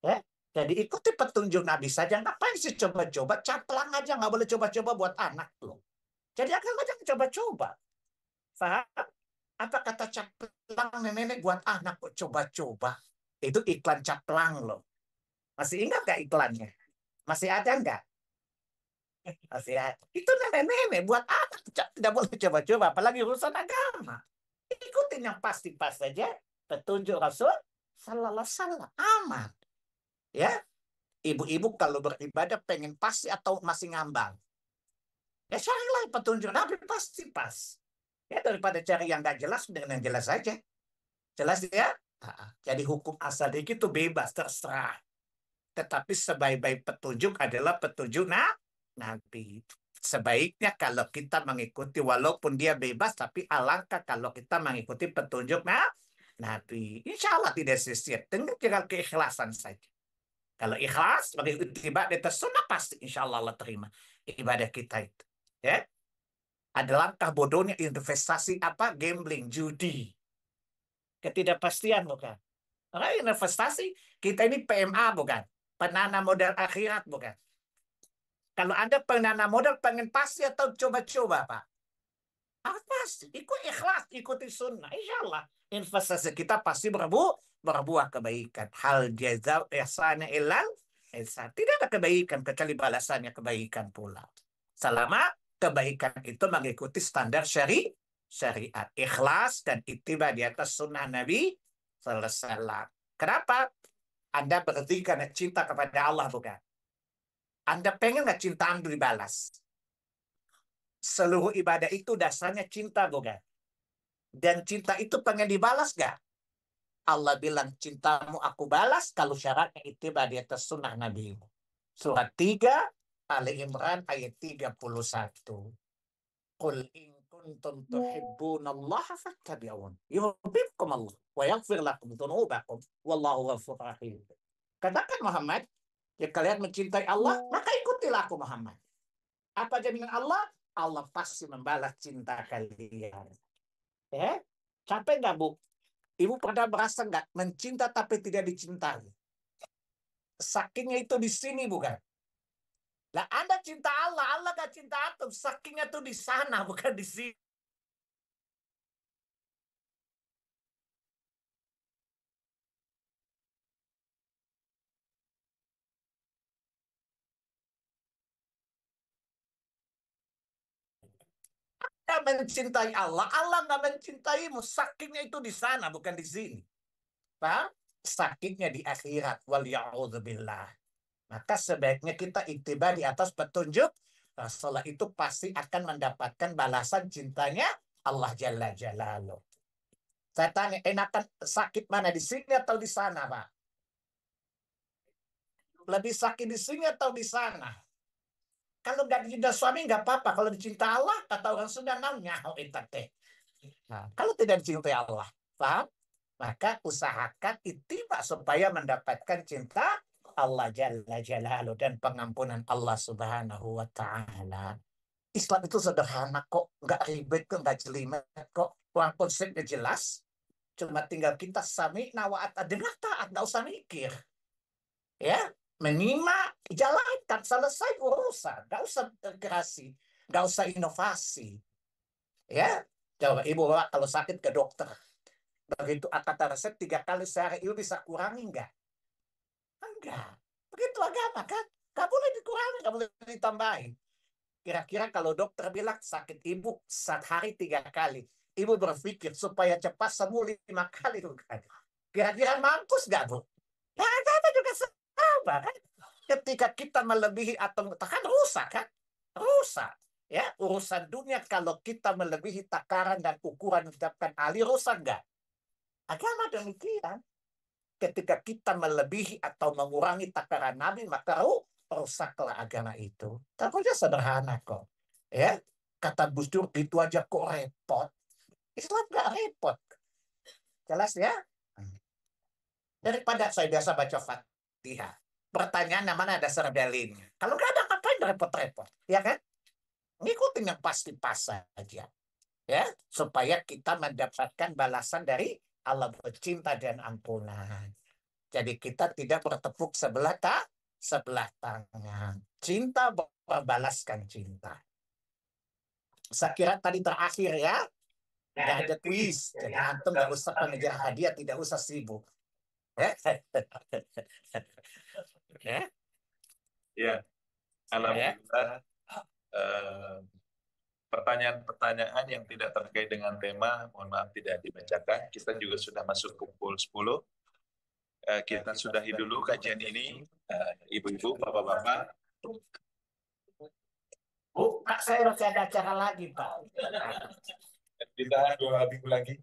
Ya, jadi ikuti petunjuk Nabi saja. Ngapain sih coba-coba? Caplang aja, nggak boleh coba-coba buat anak loh. Jadi agama jangan coba-coba. Paham? Apa kata caplang nenek buat anak kok coba-coba? Itu iklan caplang loh. Masih ingat nggak iklannya? Masih ada nggak? Masih ada. Itu nenek-nenek buat anak tidak boleh coba-coba, apalagi urusan agama. Ikutin yang pasti-pas saja petunjuk Rasul Sallallahu Alaihi Wasallam. Aman. Ya, ibu-ibu kalau beribadah pengen pasti atau masih ngambang? Ya carilah petunjuk Nabi pasti pas. Ya daripada cari yang nggak jelas dengan yang jelas saja. Jelas ya? Jadi hukum asal itu bebas terserah. Tetapi sebaik-baik petunjuk adalah petunjuk Nabi. Sebaiknya kalau kita mengikuti walaupun dia bebas, tapi alangkah kalau kita mengikuti petunjuk Nabi. Insya Allah tidak sia-sia. Tinggal keikhlasan saja. Kalau ikhlas, bagi ibadah tersunnah pasti insya Allah Allah terima ibadah kita itu. Ya, ada langkah bodohnya investasi apa? Gambling, judi, ketidakpastian bukan? Karena investasi kita ini PMA bukan? Penanam modal akhirat bukan? Kalau Anda penanam modal pengen pasti atau coba-coba Pak? Harus pasti. Ikut ikhlas, ikuti sunnah. Insya Allah investasi kita pasti berbuah kebaikan. Hal jazaa ihsana ilal ihsan. Tidak ada kebaikan kecuali balasannya kebaikan pula. Selama kebaikan itu mengikuti standar syariat. Ikhlas dan ittiba di atas sunnah Nabi sallallahu alaihi wasallam. Kenapa? Anda berhenti karena cinta kepada Allah bukan? Anda pengen nggak cinta Anda dibalas? Seluruh ibadah itu dasarnya cinta bukan? Dan cinta itu pengen dibalas nggak? Allah bilang cintamu aku balas kalau syaratnya ittiba di atas sunnah Nabi. Surat 3 Ali Imran ayat 31. Qul in kuntum tuhibbunallaha fattabi'un yuhibbukum Allah wa yaghfir lakum dzunubakum wallahu ghafurur rahim. Katakan Muhammad, jika kalian mencintai Allah, maka ikutilah aku Muhammad. Apa jaminan Allah? Allah pasti membalas cinta kalian. Ya? Capek nggak Bu? Ibu pernah merasa nggak mencinta tapi tidak dicintai? Sakingnya itu di sini bukan? Lah Anda cinta Allah, Allah gak cinta antum. Sakingnya tuh di sana, bukan di sini. Anda mencintai Allah, Allah gak mencintaimu. Sakingnya itu di sana, bukan di sini. Paham? Sakingnya di akhirat. Wal ya'udzubillah. Maka sebaiknya kita ittiba di atas petunjuk Rasulullah itu pasti akan mendapatkan balasan cintanya Allah Jalla Jalaluh. Saya tanya, enakan sakit mana, di sini atau di sana, Pak? Lebih sakit di sini atau di sana? Kalau nggak dicinta suami nggak apa-apa. Kalau dicinta Allah, kata orang Sunda, nyaho teh. Nah, kalau tidak dicintai Allah, paham? Maka usahakan ittiba supaya mendapatkan cinta Allah Jalla Jalaluh dan pengampunan Allah Subhanahu wa Ta'ala. Islam itu sederhana kok, nggak ribet kok, nggak jelimet kok. Uang konsepnya jelas. Cuma tinggal kita sami'na wa ata'na, taat, nggak usah mikir. Ya, menyimak, jalankan, selesai urusan, nggak usah kreasi, nggak usah inovasi. Ya, coba ibu bapak kalau sakit ke dokter, begitu kata resep 3 kali sehari, ibu bisa kurangi nggak? Enggak. Begitu agama kan, nggak boleh dikurangi, nggak boleh ditambahin. Kira-kira kalau dokter bilang sakit ibu sehari 3 kali, ibu berpikir supaya cepat sembuh 5 kali, bukan? Kira-kira mampus nggak, Bu? Nah, agama juga sama kan? Ketika kita melebihi atau kan rusak kan? Rusak. Ya, urusan dunia kalau kita melebihi takaran dan ukuran ditetapkan ahli, rusak nggak? Agama demikian. Ketika kita melebihi atau mengurangi takaran Nabi, maka rusaklah agama itu. Tentunya sederhana kok. Ya, kata Gus Dur, itu aja kok repot. Islam nggak repot. Jelas ya? Daripada saya biasa baca Fatihah, pertanyaan mana ada dalilnya. Kalau nggak ada, ngapain repot-repot, ya kan? Ngikutin yang pasti-pas saja, ya, supaya kita mendapatkan balasan dari Allah bercinta dan ampunan. Jadi kita tidak bertepuk sebelah tangan. Cinta berbalaskan cinta. Saya kira tadi terakhir ya. Nggak ada kuis. Jadi antum nggak usah pengejar hadiah, tidak usah sibuk. Ya, alhamdulillah. Pertanyaan-pertanyaan yang tidak terkait dengan tema, mohon maaf tidak dibacakan. Kita juga sudah masuk pukul 10. Kita sudahi dulu kajian ini. Ibu-ibu, bapak-bapak. Pak, saya masih ada acara lagi, Pak. Ditahan 2 minggu lagi.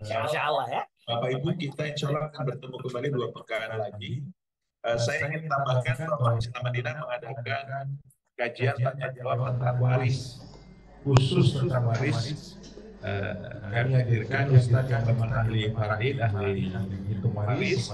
Insya Allah ya. Bapak Ibu, kita insya Allah akan bertemu kembali 2 pekan lagi. Saya ingin tambahkan bahwa Islam Madinah mengadakan kajian tanya jawab tentang waris, khusus tentang waris. Kami hadirkan Ustaz yang memang ahli faraid, ahli hitung waris.